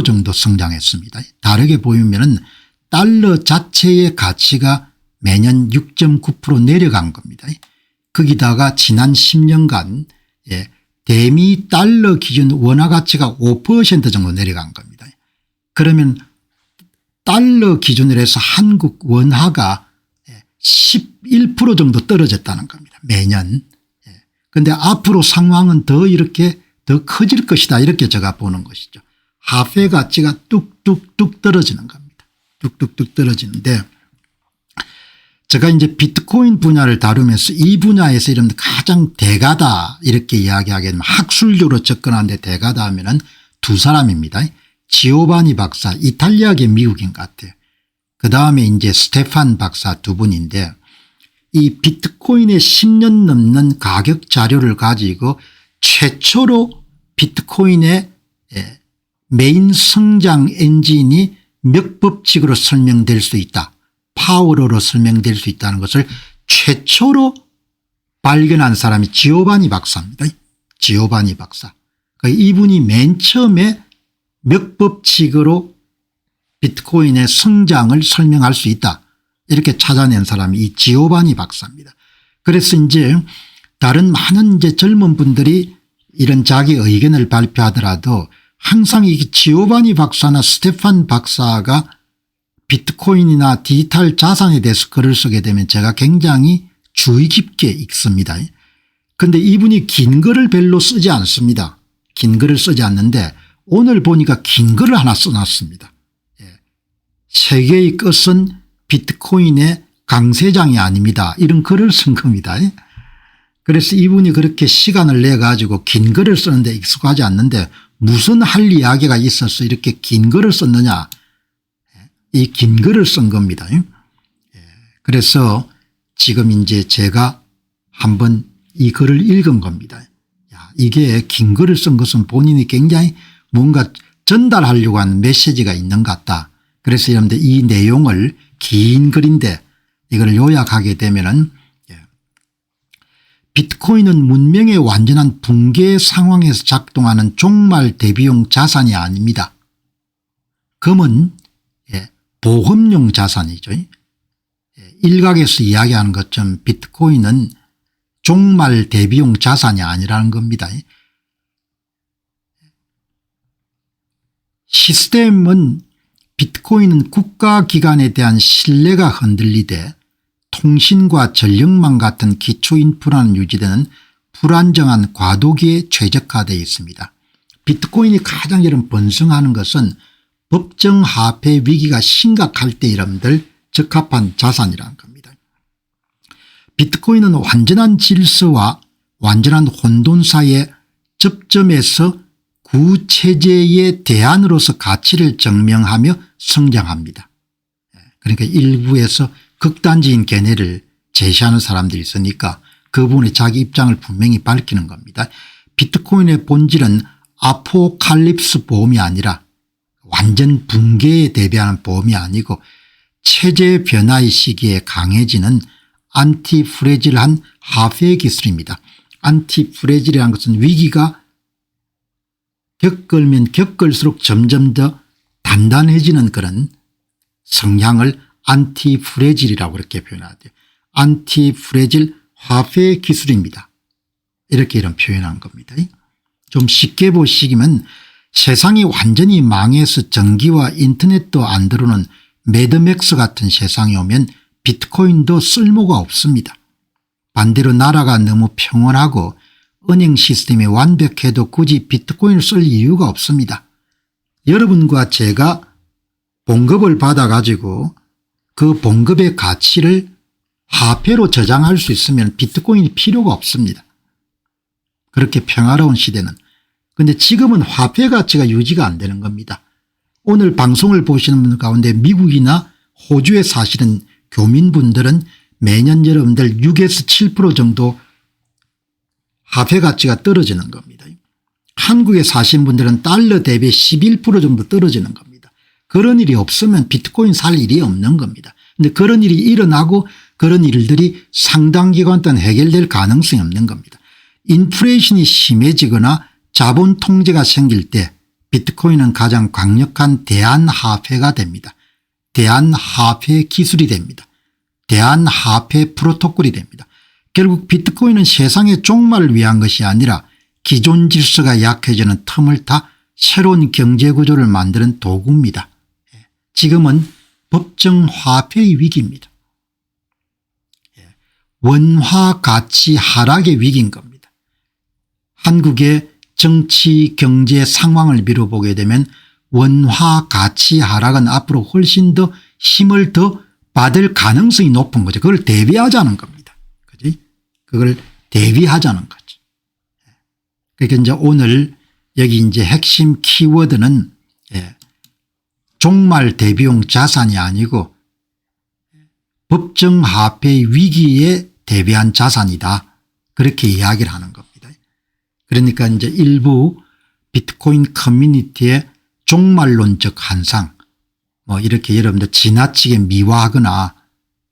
10% 정도 성장했습니다. 다르게 보이면은 달러 자체의 가치가 매년 6.9% 내려간 겁니다. 거기다가 지난 10년간 대미 달러 기준 원화 가치가 5% 정도 내려간 겁니다. 그러면 달러 기준으로 해서 한국 원화가 11% 정도 떨어졌다는 겁니다. 매년. 그런데 앞으로 상황은 더 이렇게 더 커질 것이다 이렇게 제가 보는 것이죠. 화폐 가치가 뚝뚝뚝 떨어지는 겁니다. 뚝뚝뚝 떨어지는데 제가 이제 비트코인 분야를 다루면서 이 분야에서 이런 가장 대가다 이렇게 이야기하게 되면 학술적으로 접근하는데 대가다 하면은 두 사람입니다. 지오바니 박사 이탈리아계 미국인 같아요. 그다음에 이제 스테판 박사 두 분인데 이 비트코인의 10년 넘는 가격 자료를 가지고 최초로 비트코인의 메인 성장 엔진이 몇 법칙으로 설명될 수 있다. 파워로로 설명될 수 있다는 것을 최초로 발견한 사람이 지오바니 박사입니다. 지오바니 박사. 그러니까 이분이 맨 처음에 몇 법칙으로 비트코인의 성장을 설명할 수 있다. 이렇게 찾아낸 사람이 이 지오바니 박사입니다. 그래서 이제 다른 많은 이제 젊은 분들이 이런 자기 의견을 발표하더라도 항상 이 지오바니 박사나 스테판 박사가 비트코인이나 디지털 자산에 대해서 글을 쓰게 되면 제가 굉장히 주의 깊게 읽습니다. 그런데 이분이 긴 글을 별로 쓰지 않습니다. 긴 글을 쓰지 않는데 오늘 보니까 긴 글을 하나 써놨습니다. 세계의 끝은 비트코인의 강세장이 아닙니다. 이런 글을 쓴 겁니다. 그래서 이분이 그렇게 시간을 내 가지고 긴 글을 쓰는데 익숙하지 않는데 무슨 할 이야기가 있어서 이렇게 긴 글을 썼느냐. 이 긴 글을 쓴 겁니다. 그래서 지금 이제 제가 한번 이 글을 읽은 겁니다. 이게 긴 글을 쓴 것은 본인이 굉장히 뭔가 전달하려고 하는 메시지가 있는 것 같다. 그래서 여러분들 이 내용을 긴 글인데 이걸 요약하게 되면은 비트코인은 문명의 완전한 붕괴 상황에서 작동하는 종말 대비용 자산이 아닙니다. 금은 보험용 자산이죠. 일각에서 이야기하는 것처럼 비트코인은 종말 대비용 자산이 아니라는 겁니다. 시스템은 비트코인은 국가기관에 대한 신뢰가 흔들리되 통신과 전력망 같은 기초 인프라는 유지되는 불안정한 과도기에 최적화되어 있습니다. 비트코인이 가장 여러분 번성하는 것은 법정 화폐 위기가 심각할 때 여러분들 적합한 자산이라는 겁니다. 비트코인은 완전한 질서와 완전한 혼돈 사이의 접점에서 구체제의 대안으로서 가치를 증명하며 성장합니다. 그러니까 일부에서 극단적인 견해를 제시하는 사람들이 있으니까 그 부분에 자기 입장을 분명히 밝히는 겁니다. 비트코인의 본질은 아포칼립스 보험이 아니라 완전 붕괴에 대비하는 보험이 아니고 체제 변화의 시기에 강해지는 안티프레질한 화폐 기술입니다. 안티프레질이라는 것은 위기가 겪으면 겪을수록 점점 더 단단해지는 그런 성향을 안티프레질이라고 그렇게 표현하대요. 안티프레질 화폐 기술입니다. 이렇게 이런 표현한 겁니다. 좀 쉽게 보시면 세상이 완전히 망해서 전기와 인터넷도 안 들어오는 매드맥스 같은 세상이 오면 비트코인도 쓸모가 없습니다. 반대로 나라가 너무 평온하고 은행 시스템이 완벽해도 굳이 비트코인을 쓸 이유가 없습니다. 여러분과 제가 봉급을 받아 가지고 그 봉급의 가치를 화폐로 저장할 수 있으면 비트코인이 필요가 없습니다. 그렇게 평화로운 시대는. 그런데 지금은 화폐 가치가 유지가 안 되는 겁니다. 오늘 방송을 보시는 분들 가운데 미국이나 호주에 사시는 교민분들은 매년 여러분들 6에서 7% 정도 화폐 가치가 떨어지는 겁니다. 한국에 사신 분들은 달러 대비 11% 정도 떨어지는 겁니다. 그런 일이 없으면 비트코인 살 일이 없는 겁니다. 그런데 그런 일이 일어나고 그런 일들이 상당 기간 동안 해결될 가능성이 없는 겁니다. 인플레이션이 심해지거나 자본 통제가 생길 때 비트코인은 가장 강력한 대안화폐가 됩니다. 대안화폐 기술이 됩니다. 대안화폐 프로토콜이 됩니다. 결국 비트코인은 세상의 종말을 위한 것이 아니라 기존 질서가 약해지는 틈을 타 새로운 경제구조를 만드는 도구입니다. 지금은 법정화폐의 위기입니다. 원화가치 하락의 위기인 겁니다. 한국의 정치 경제 상황을 미뤄보게 되면 원화가치 하락은 앞으로 훨씬 더 힘을 더 받을 가능성이 높은 거죠. 그걸 대비하자는 겁니다. 그지? 그걸 대비하자는 거죠. 그러니까 이제 오늘 여기 이제 핵심 키워드는 종말 대비용 자산이 아니고 법정화폐 위기에 대비한 자산이다. 그렇게 이야기를 하는 겁니다. 그러니까 이제 일부 비트코인 커뮤니티의 종말론적 환상 뭐 이렇게 여러분들 지나치게 미화하거나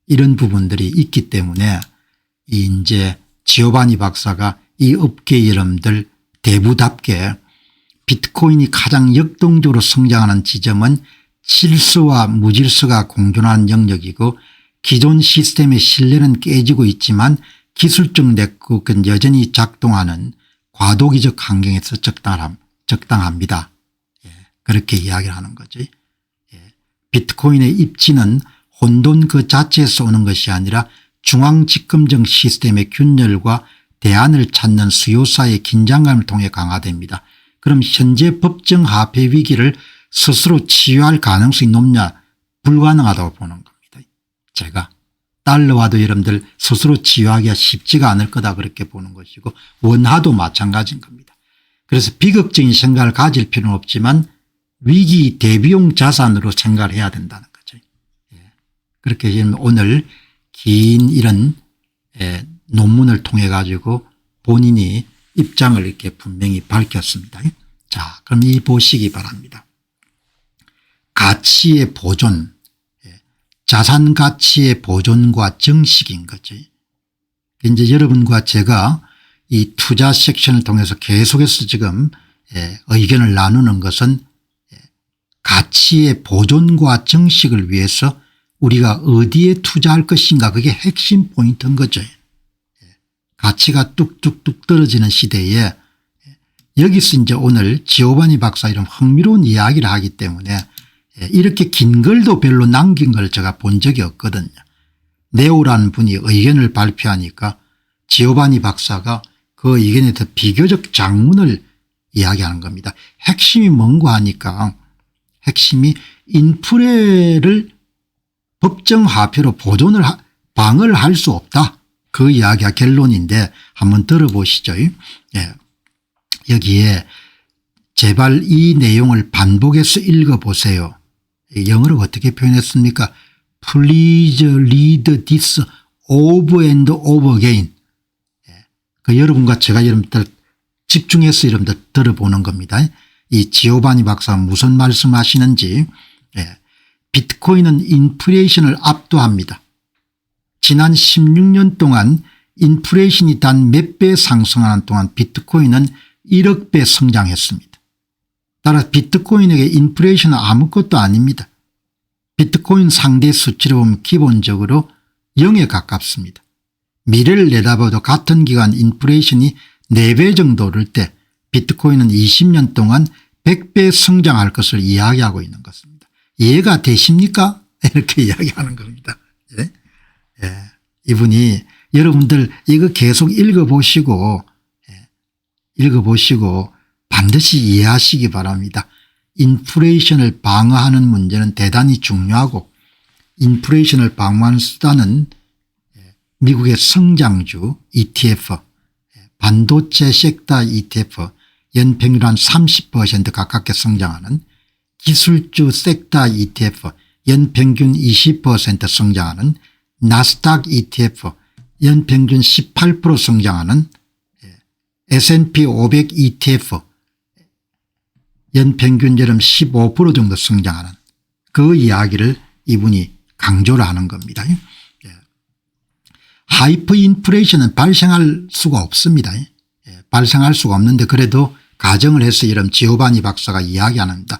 이런 부분들이 있기 때문에 이제 지오바니 박사가 이 업계 여러분들 대부답게 비트코인이 가장 역동적으로 성장하는 지점은 질서와 무질서가 공존하는 영역이고 기존 시스템의 신뢰는 깨지고 있지만 기술적 네트워크는 여전히 작동하는 과도기적 환경에서 적당합니다. 그렇게 이야기를 하는 거죠. 비트코인의 입지는 혼돈 그 자체에서 오는 것이 아니라 중앙집권적 시스템의 균열과 대안을 찾는 수요사의 긴장감을 통해 강화됩니다. 그럼 현재 법정화폐 위기를 스스로 치유할 가능성이 높냐? 불가능하다고 보는 겁니다. 제가 달러와도 여러분들 스스로 치유하기가 쉽지가 않을 거다 그렇게 보는 것이고 원화도 마찬가지인 겁니다. 그래서 비극적인 생각을 가질 필요는 없지만 위기 대비용 자산으로 생각을 해야 된다는 거죠. 그렇게 오늘 긴 이런 논문을 통해 가지고 본인이 입장을 이렇게 분명히 밝혔습니다. 자, 그럼 이 보시기 바랍니다. 가치의 보존, 자산 가치의 보존과 정식인 거죠. 이제 여러분과 제가 이 투자 섹션을 통해서 계속해서 지금 의견을 나누는 것은 가치의 보존과 정식을 위해서 우리가 어디에 투자할 것인가 그게 핵심 포인트인 거죠. 가치가 뚝뚝뚝 떨어지는 시대에 여기서 이제 오늘 지오바니 박사 이런 흥미로운 이야기를 하기 때문에 이렇게 긴 글도 별로 남긴 걸 제가 본 적이 없거든요. 네오라는 분이 의견을 발표하니까 지오바니 박사가 그 의견에 더 비교적 장문을 이야기하는 겁니다. 핵심이 뭔가 하니까 핵심이 인플레를 법정화폐로 보존을 방어를 할 수 없다. 그 이야기가 결론인데 한번 들어보시죠. 여기에 제발 이 내용을 반복해서 읽어보세요. 영어로 어떻게 표현했습니까? Please read this over and over again. 그 여러분과 제가 여러분들 집중해서 여러분들 들어보는 겁니다. 이 지오바니 박사가 무슨 말씀하시는지. 비트코인은 인플레이션을 압도합니다. 지난 16년 동안 인플레이션이 단 몇 배 상승하는 동안 비트코인은 1억 배 성장했습니다. 따라서 비트코인에게 인플레이션은 아무것도 아닙니다. 비트코인 상대 수치를 보면 기본적으로 0에 가깝습니다. 미래를 내다봐도 같은 기간 인플레이션이 4배 정도 오를 때 비트코인은 20년 동안 100배 성장할 것을 이야기하고 있는 것입니다. 이해가 되십니까? 이렇게 이야기하는 겁니다. 이분이 여러분들 이거 계속 읽어보시고 반드시 이해하시기 바랍니다. 인플레이션을 방어하는 문제는 대단히 중요하고 인플레이션을 방어하는 수단은 미국의 성장주 ETF, 반도체 섹터 ETF 연평균 한 30% 가깝게 성장하는 기술주 섹터 ETF 연평균 20% 성장하는 나스닥 ETF 연평균 18% 성장하는 S&P 500 ETF 연평균 15% 정도 성장하는 그 이야기를 이분이 강조를 하는 겁니다. 하이퍼 인플레이션은 발생할 수가 없습니다. 발생할 수가 없는데 그래도 가정을 해서 이런 지오바니 박사가 이야기합니다.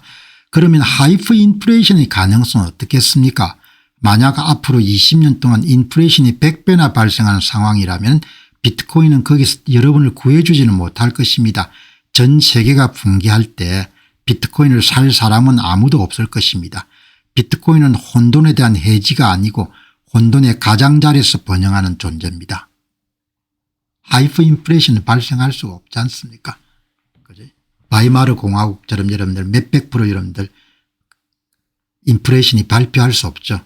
그러면 하이퍼 인플레이션의 가능성은 어떻겠습니까? 만약 앞으로 20년 동안 인플레이션이 100배나 발생하는 상황이라면 비트코인은 거기서 여러분을 구해주지는 못할 것입니다. 전 세계가 붕괴할 때 비트코인을 살 사람은 아무도 없을 것입니다. 비트코인은 혼돈에 대한 해지가 아니고 혼돈의 가장자리에서 번영하는 존재입니다. 하이퍼 인플레이션이 발생할 수가 없지 않습니까? 그지? 바이마르 공화국처럼 여러분들 몇백 프로 여러분들 인플레이션이 발표할 수 없죠.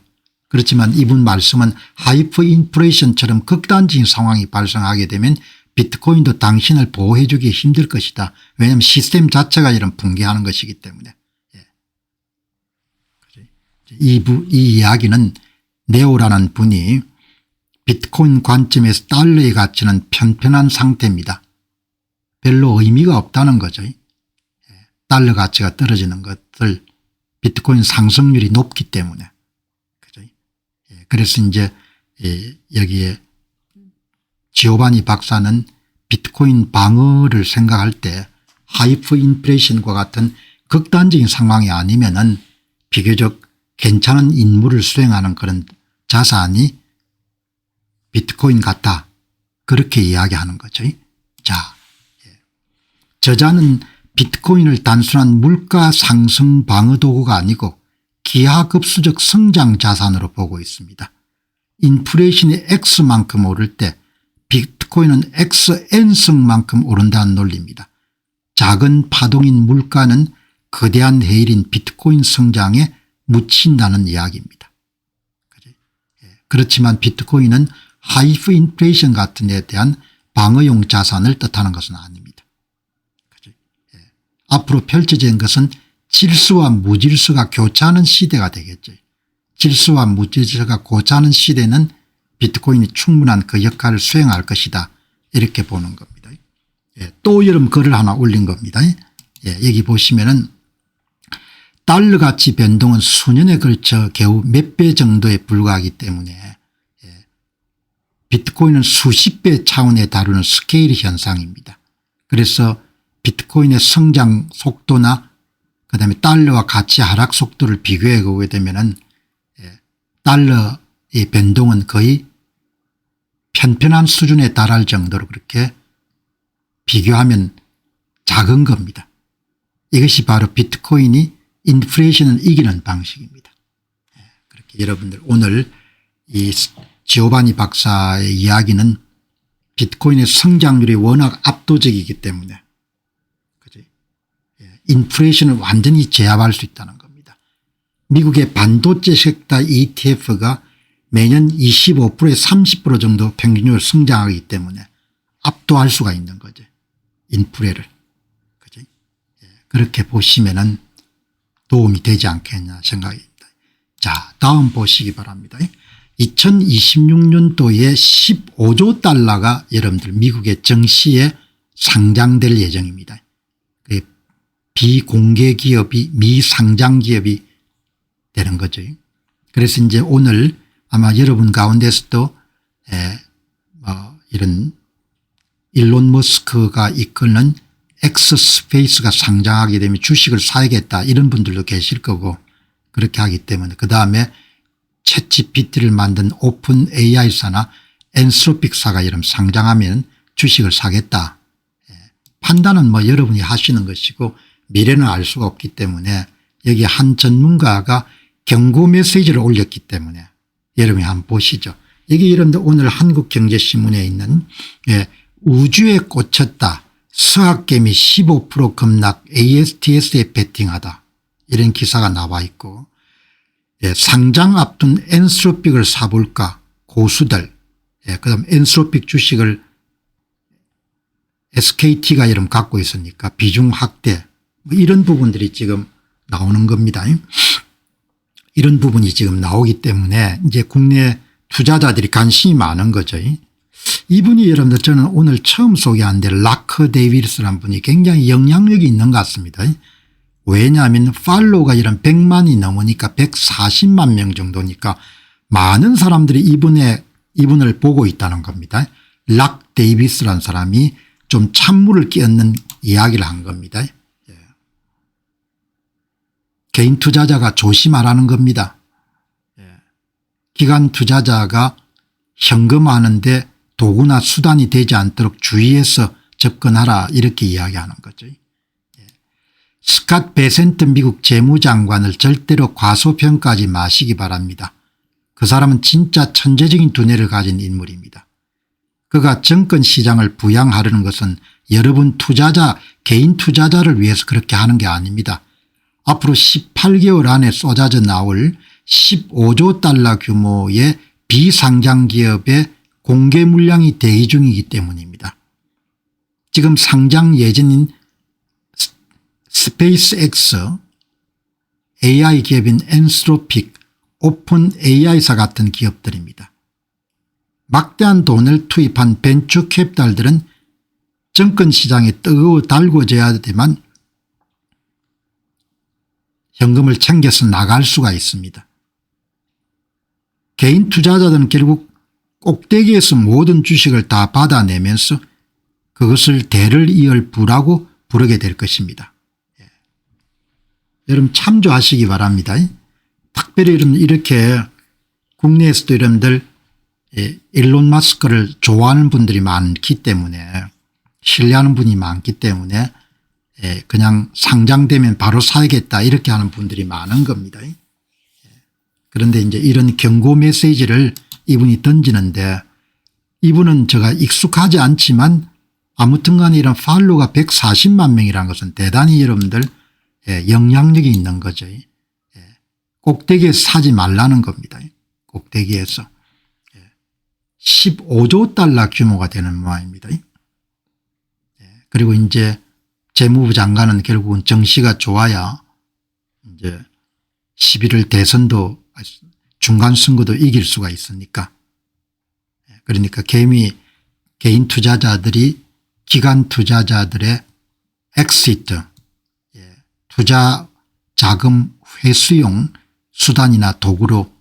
그렇지만 이분 말씀은 하이퍼 인플레이션처럼 극단적인 상황이 발생하게 되면 비트코인도 당신을 보호해 주기 힘들 것이다. 왜냐하면 시스템 자체가 이런 붕괴하는 것이기 때문에. 이 이야기는 네오라는 분이 비트코인 관점에서 달러의 가치는 편편한 상태입니다. 별로 의미가 없다는 거죠. 달러 가치가 떨어지는 것을 비트코인 상승률이 높기 때문에. 그래서 이제 여기에 지오바니 박사는 비트코인 방어를 생각할 때 하이퍼 인플레이션과 같은 극단적인 상황이 아니면은 비교적 괜찮은 임무를 수행하는 그런 자산이 비트코인 같다. 그렇게 이야기하는 거죠. 자, 저자는 비트코인을 단순한 물가 상승 방어 도구가 아니고 기하급수적 성장 자산으로 보고 있습니다. 인플레이션이 X만큼 오를 때 비트코인은 XN승만큼 오른다는 논리입니다. 작은 파동인 물가는 거대한 해일인 비트코인 성장에 묻힌다는 이야기입니다. 그렇지만 비트코인은 하이퍼 인플레이션 같은 데 대한 방어용 자산을 뜻하는 것은 아닙니다. 앞으로 펼쳐진 것은 질서와 무질서가 교차하는 시대가 되겠죠. 질서와 무질서가 교차하는 시대는 비트코인이 충분한 그 역할을 수행할 것이다. 이렇게 보는 겁니다. 또 여러분 글을 하나 올린 겁니다. 여기 보시면은 달러 가치 변동은 수년에 걸쳐 겨우 몇 배 정도에 불과하기 때문에 비트코인은 수십 배 차원에 다루는 스케일 현상입니다. 그래서 비트코인의 성장 속도나 그다음에 달러와 가치 하락 속도를 비교해 보게 되면은 달러의 변동은 거의 편편한 수준에 달할 정도로 그렇게 비교하면 작은 겁니다. 이것이 바로 비트코인이 인플레이션을 이기는 방식입니다. 그렇게 여러분들 오늘 이 지오바니 박사의 이야기는 비트코인의 성장률이 워낙 압도적이기 때문에 인플레이션을 완전히 제압할 수 있다는 겁니다. 미국의 반도체 섹터 ETF가 매년 25%에 30% 정도 평균적으로 성장하기 때문에 압도할 수가 있는 거죠. 인플레를. 그죠? 그렇게 보시면은 도움이 되지 않겠냐 생각입니다. 자, 다음 보시기 바랍니다. 2026년도에 15조 달러가 여러분들 미국의 정시에 상장될 예정입니다. 비공개 기업이 미상장 기업이 되는 거죠. 그래서 이제 오늘 아마 여러분 가운데서도 이런 일론 머스크가 이끄는 엑스스페이스가 상장하게 되면 주식을 사야겠다 이런 분들도 계실 거고 그렇게 하기 때문에 그다음에 챗GPT를 만든 오픈 AI사나 엔스로픽사가 이런 상장하면 주식을 사겠다. 판단은 뭐 여러분이 하시는 것이고 미래는 알 수가 없기 때문에 여기 한 전문가가 경고 메시지를 올렸기 때문에 여러분이 한번 보시죠. 여기 여러분들 오늘 한국경제신문에 있는 우주에 꽂혔다. 서학개미 15% 급락 ASTS에 베팅하다. 이런 기사가 나와 있고 상장 앞둔 엔스로픽을 사볼까 고수들 그다음 엔스로픽 주식을 SKT가 이름 갖고 있으니까 비중 확대 뭐 이런 부분들이 지금 나오는 겁니다. 이런 부분이 지금 나오기 때문에 이제 국내 투자자들이 관심이 많은 거죠. 이분이 여러분들 저는 오늘 처음 소개한 데 라커 데이비스라는 분이 굉장히 영향력이 있는 것 같습니다. 왜냐하면 팔로우가 이런 100만이 넘으니까 140만 명 정도니까 많은 사람들이 이분을 보고 있다는 겁니다. 락 데이비스라는 사람이 좀 찬물을 끼얹는 이야기를 한 겁니다. 개인 투자자가 조심하라는 겁니다. 기관 투자자가 현금화하는데 도구나 수단이 되지 않도록 주의해서 접근하라 이렇게 이야기하는 거죠. 스캇 베센트 미국 재무장관을 절대로 과소평가하지 마시기 바랍니다. 그 사람은 진짜 천재적인 두뇌를 가진 인물입니다. 그가 증권시장을 부양하려는 것은 여러분 투자자 개인 투자자를 위해서 그렇게 하는 게 아닙니다. 앞으로 18개월 안에 쏟아져 나올 15조 달러 규모의 비상장 기업의 공개 물량이 대기 중이기 때문입니다. 지금 상장 예정인 스페이스X, AI 기업인 엔스로픽, 오픈 AI사 같은 기업들입니다. 막대한 돈을 투입한 벤처 캐피탈들은 증권시장에 뜨거워 달궈져야 되지만 현금을 챙겨서 나갈 수가 있습니다. 개인 투자자들은 결국 꼭대기에서 모든 주식을 다 받아내면서 그것을 대를 이을 부라고 부르게 될 것입니다. 여러분 참조하시기 바랍니다. 특별히 이렇게 국내에서도 여러분들 일론 머스크를 좋아하는 분들이 많기 때문에 신뢰하는 분이 많기 때문에 그냥 상장되면 바로 사야겠다 이렇게 하는 분들이 많은 겁니다. 그런데 이제 이런 경고 메시지를 이분이 던지는데 이분은 제가 익숙하지 않지만 아무튼 간에 이런 팔로워가 140만 명이라는 것은 대단히 여러분들 영향력이 있는 거죠. 꼭대기에서 사지 말라는 겁니다. 꼭대기에서 15조 달러 규모가 되는 모양입니다. 그리고 이제 재무부 장관은 결국은 정시가 좋아야 이제 11월 대선도 중간 선거도 이길 수가 있으니까 그러니까 개인 투자자들이 기관 투자자들의 엑시트 투자 자금 회수용 수단이나 도구로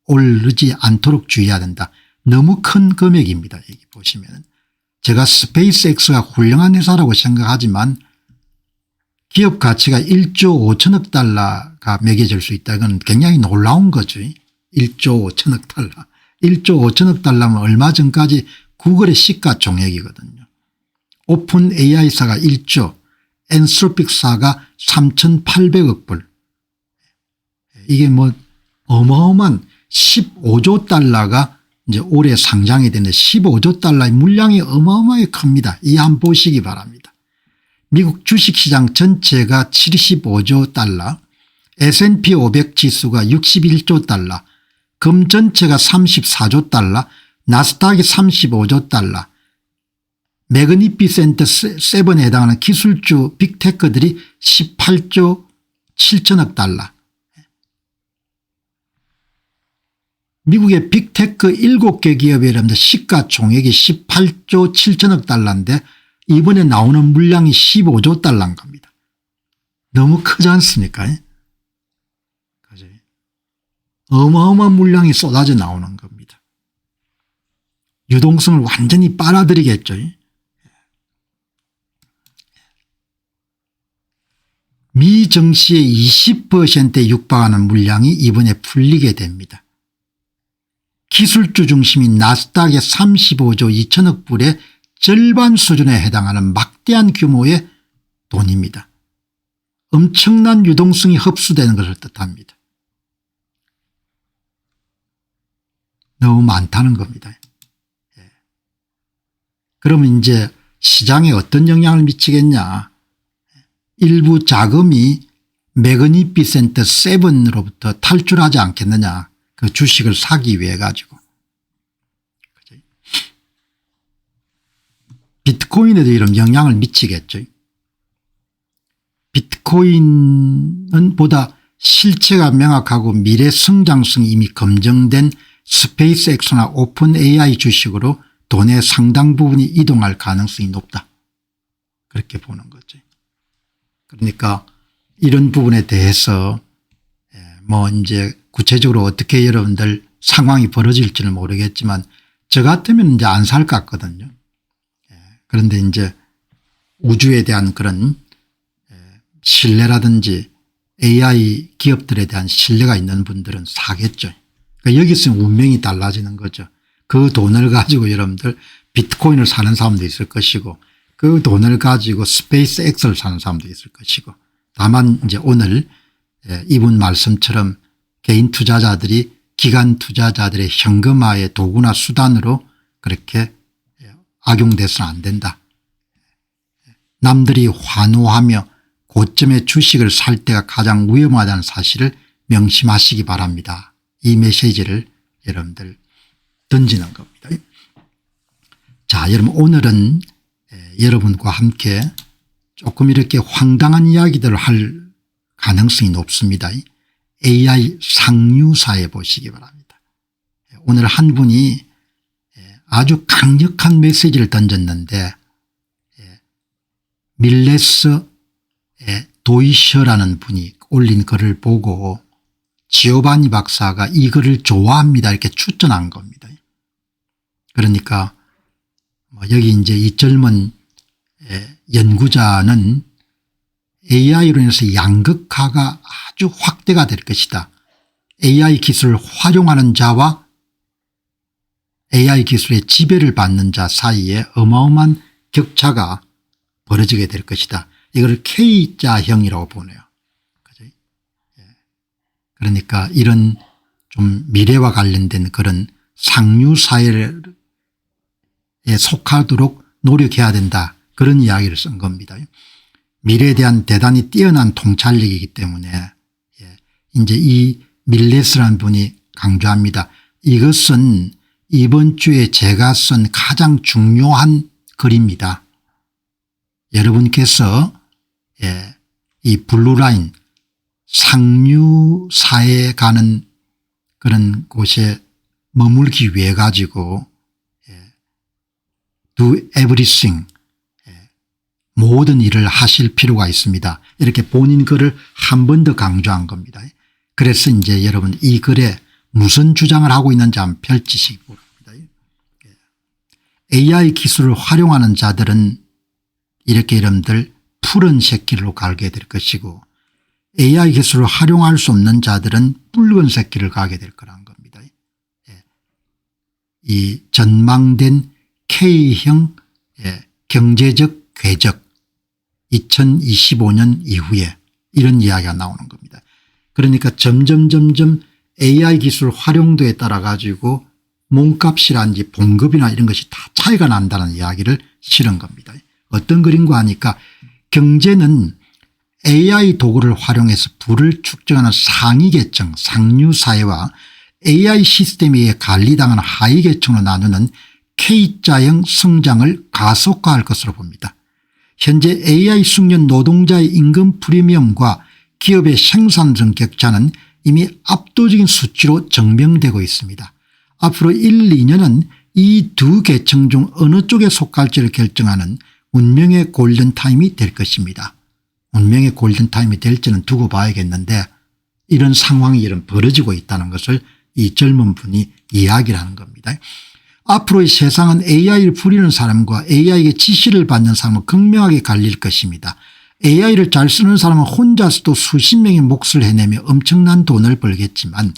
오르지 않도록 주의해야 된다. 너무 큰 금액입니다. 여기 보시면 제가 스페이스X가 훌륭한 회사라고 생각하지만 기업 가치가 1조 5천억 달러가 매겨질 수 있다. 이건 굉장히 놀라운 거죠. 1조 5천억 달러. 1조 5천억 달러면 얼마 전까지 구글의 시가총액이거든요. 오픈 AI사가 1조, 엔스로픽사가 3,800억 불. 이게 뭐 어마어마한 15조 달러가 이제 올해 상장이 되는데 15조 달러의 물량이 어마어마하게 큽니다. 이 한번 보시기 바랍니다. 미국 주식시장 전체가 75조 달러, S&P 500 지수가 61조 달러, 금 전체가 34조 달러, 나스닥이 35조 달러, 매그니피센트 7에 해당하는 기술주 빅테크들이 18조 7천억 달러. 미국의 빅테크 7개 기업이 여러분들 시가총액이 18조 7천억 달러인데 이번에 나오는 물량이 15조 달러인 겁니다. 너무 크지 않습니까? 그죠? 어마어마한 물량이 쏟아져 나오는 겁니다. 유동성을 완전히 빨아들이겠죠. 미 증시의 20%에 육박하는 물량이 이번에 풀리게 됩니다. 기술주 중심인 나스닥의 35조 2천억 불의 절반 수준에 해당하는 막대한 규모의 돈입니다. 엄청난 유동성이 흡수되는 것을 뜻합니다. 너무 많다는 겁니다. 그러면 이제 시장에 어떤 영향을 미치겠냐. 일부 자금이 매그니피센트 7으로부터 탈출하지 않겠느냐. 그 주식을 사기 위해 가지고. 비트코인에도 이런 영향을 미치겠죠. 비트코인은 보다 실체가 명확하고 미래 성장성이 이미 검증된 스페이스X나 오픈 AI 주식으로 돈의 상당 부분이 이동할 가능성이 높다. 그렇게 보는 거죠. 그러니까 이런 부분에 대해서 뭐 이제 구체적으로 어떻게 여러분들 상황이 벌어질지는 모르겠지만 저 같으면 이제 안 살 것 같거든요. 그런데 이제 우주에 대한 그런 신뢰라든지 AI 기업들에 대한 신뢰가 있는 분들은 사겠죠. 그러니까 여기서 운명이 달라지는 거죠. 그 돈을 가지고 여러분들 비트코인을 사는 사람도 있을 것이고 그 돈을 가지고 스페이스 X를 사는 사람도 있을 것이고 다만 이제 오늘 이분 말씀처럼 개인 투자자들이 기관 투자자들의 현금화의 도구나 수단으로 그렇게 악용돼서는 안 된다. 남들이 환호하며 고점의 주식을 살 때가 가장 위험하다는 사실을 명심하시기 바랍니다. 이 메시지를 여러분들 던지는 겁니다. 자, 여러분 오늘은 여러분과 함께 조금 이렇게 황당한 이야기들을 할 가능성이 높습니다. AI 상류사에 보시기 바랍니다. 오늘 한 분이 아주 강력한 메시지를 던졌는데 밀레스 도이셔라는 분이 올린 글을 보고 지오바니 박사가 이 글을 좋아합니다 이렇게 추천한 겁니다. 그러니까 여기 이제 이 젊은 연구자는 AI로 인해서 양극화가 아주 확대가 될 것이다. AI 기술을 활용하는 자와 AI 기술의 지배를 받는 자 사이에 어마어마한 격차가 벌어지게 될 것이다. 이걸 K자형이라고 보네요. 그죠? 그러니까 이런 좀 미래와 관련된 그런 상류 사회에 속하도록 노력해야 된다. 그런 이야기를 쓴 겁니다. 미래에 대한 대단히 뛰어난 통찰력이기 때문에 이제 이 밀레스라는 분이 강조합니다. 이것은 이번 주에 제가 쓴 가장 중요한 글입니다. 여러분께서 이 블루라인 상류사에 가는 그런 곳에 머물기 위해 가지고 do everything 모든 일을 하실 필요가 있습니다. 이렇게 본인 글을 한 번 더 강조한 겁니다. 그래서 이제 여러분 이 글에 무슨 주장을 하고 있는지 한번 펼치시기 바랍니다. AI 기술을 활용하는 자들은 이렇게 여러분들 푸른 새끼로 가게 될 것이고 AI 기술을 활용할 수 없는 자들은 붉은 길을 가게 될 거라는 겁니다. 이 전망된 K형 경제적 궤적 2025년 이후에 이런 이야기가 나오는 겁니다. 그러니까 점점 AI 기술 활용도에 따라 가지고 몸값이라든지 봉급이나 이런 것이 다 차이가 난다는 이야기를 실은 겁니다. 어떤 글인가 하니까 경제는 AI 도구를 활용해서 부를 축적하는 상위계층 상류사회와 AI 시스템에 의해 관리당하는 하위계층으로 나누는 K자형 성장을 가속화할 것으로 봅니다. 현재 AI 숙련 노동자의 임금 프리미엄과 기업의 생산성 격차는 이미 압도적인 수치로 증명되고 있습니다. 앞으로 1, 2년은 이 두 계층 중 어느 쪽에 속할지를 결정하는 운명의 골든타임이 될 것입니다. 운명의 골든타임이 될지는 두고 봐야겠는데 이런 상황이 이런 벌어지고 있다는 것을 이 젊은 분이 이야기를 하는 겁니다. 앞으로의 세상은 AI를 부리는 사람과 AI에게 지시를 받는 사람은 극명하게 갈릴 것입니다. AI를 잘 쓰는 사람은 혼자서도 수십 명의 몫을 해내며 엄청난 돈을 벌겠지만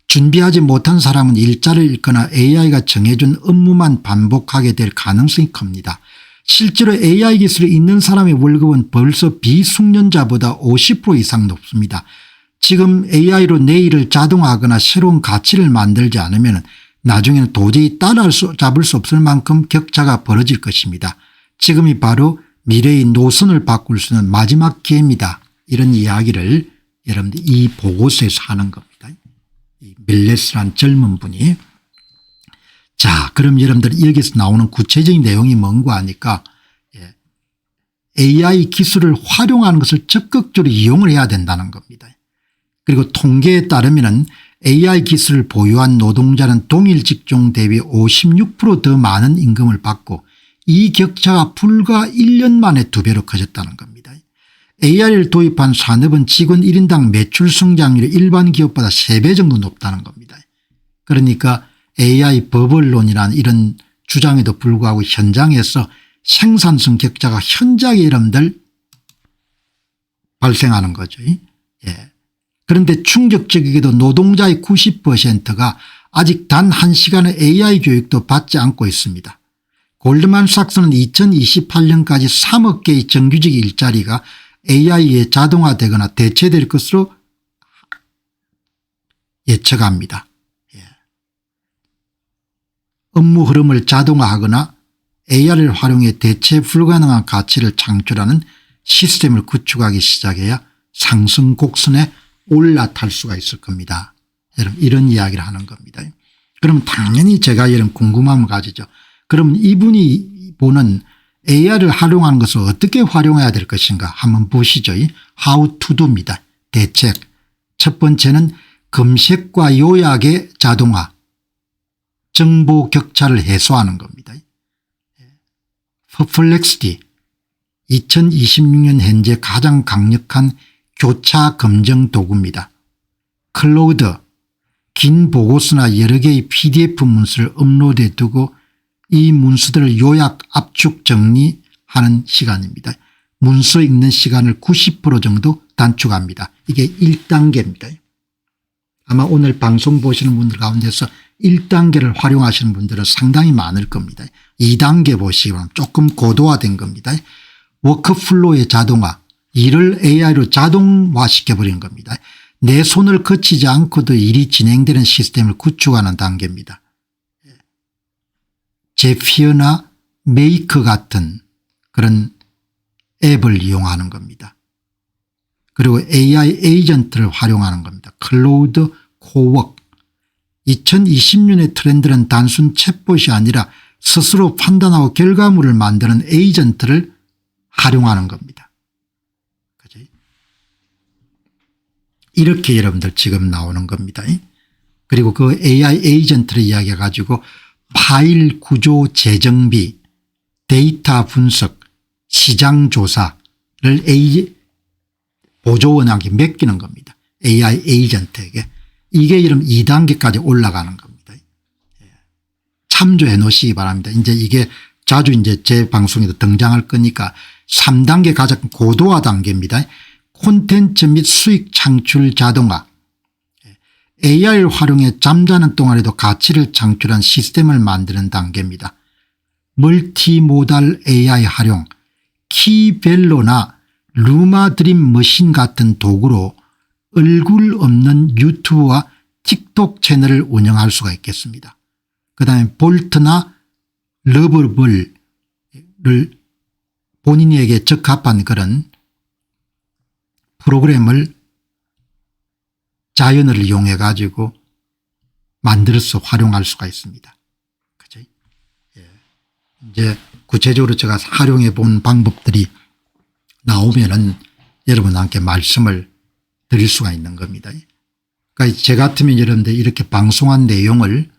준비하지 못한 사람은 일자를 잃거나 AI가 정해준 업무만 반복하게 될 가능성이 큽니다. 실제로 AI 기술이 있는 사람의 월급은 벌써 비숙련자보다 50% 이상 높습니다. 지금 AI로 내일을 자동화하거나 새로운 가치를 만들지 않으면 나중에는 도저히 따라잡을 수 없을 만큼 격차가 벌어질 것입니다. 지금이 바로 미래의 노선을 바꿀 수 있는 마지막 기회입니다. 이런 이야기를 여러분들 이 보고서에서 하는 겁니다. 이 밀레스란 젊은 분이. 자, 그럼 여러분들 여기서 나오는 구체적인 내용이 뭔가 하니까 AI 기술을 활용하는 것을 적극적으로 이용을 해야 된다는 겁니다. 그리고 통계에 따르면 AI 기술을 보유한 노동자는 동일 직종 대비 56% 더 많은 임금을 받고 이 격차가 불과 1년 만에 2배로 커졌다는 겁니다. AI를 도입한 산업은 직원 1인당 매출 성장률이 일반 기업보다 3배 정도 높다는 겁니다. 그러니까 AI 버블론이라는 이런 주장에도 불구하고 현장에서 생산성 격차가 현저하게 여러분들 발생하는 거죠. 예. 그런데 충격적이게도 노동자의 90%가 아직 단 1시간의 AI 교육도 받지 않고 있습니다. 골드만삭스는 2028년까지 3억 개의 정규직 일자리가 AI에 자동화되거나 대체될 것으로 예측합니다. 예. 업무 흐름을 자동화하거나 AI를 활용해 대체 불가능한 가치를 창출하는 시스템을 구축하기 시작해야 상승 곡선에 올라탈 수가 있을 겁니다. 여러분 이런 이야기를 하는 겁니다. 그럼 당연히 제가 이런 궁금함을 가지죠. 그럼 이분이 보는 AI를 활용하는 것을 어떻게 활용해야 될 것인가 한번 보시죠. How to do입니다. 대책. 첫 번째는 검색과 요약의 자동화, 정보 격차를 해소하는 겁니다. 퍼플렉시티 2026년 현재 가장 강력한 교차 검정 도구입니다. 클로우드 긴 보고서나 여러 개의 PDF 문서를 업로드해 두고 이 문서들을 요약 압축 정리하는 시간입니다. 문서 읽는 시간을 90% 정도 단축합니다. 이게 1단계입니다. 아마 오늘 방송 보시는 분들 가운데서 1단계를 활용하시는 분들은 상당히 많을 겁니다. 2단계 보시면 조금 고도화된 겁니다. 워크플로우의 자동화, 일을 AI로 자동화시켜버리는 겁니다. 내 손을 거치지 않고도 일이 진행되는 시스템을 구축하는 단계입니다. 제피어나 메이커 같은 그런 앱을 이용하는 겁니다. 그리고 AI 에이전트를 활용하는 겁니다. 클로우드 코워크 2020년의 트렌드는 단순 챗봇이 아니라 스스로 판단하고 결과물을 만드는 에이전트를 활용하는 겁니다. 그죠? 이렇게 여러분들 지금 나오는 겁니다. 그리고 그 AI 에이전트를 이야기해 가지고 파일 구조 재정비, 데이터 분석, 시장 조사를 보조원에게 맡기는 겁니다. AI 에이전트에게. 이게 이런 2단계까지 올라가는 겁니다. 참조해 놓으시기 바랍니다. 이제 이게 자주 이제 제 방송에도 등장할 거니까 3단계 가장 고도화 단계입니다. 콘텐츠 및 수익 창출 자동화. AI를 활용해 잠자는 동안에도 가치를 창출한 시스템을 만드는 단계입니다. 멀티모달 AI 활용, 키벨로나 루마 드림 머신 같은 도구로 얼굴 없는 유튜브와 틱톡 채널을 운영할 수가 있겠습니다. 그다음에 볼트나 러버블을 본인에게 적합한 그런 프로그램을 자연어를 이용해 가지고 만들어서 활용할 수가 있습니다. 그죠? 예. 이제 구체적으로 제가 활용해 본 방법들이 나오면은 여러분한테 말씀을 드릴 수가 있는 겁니다. 그러니까 제 같으면 여러분들 이렇게 방송한 내용을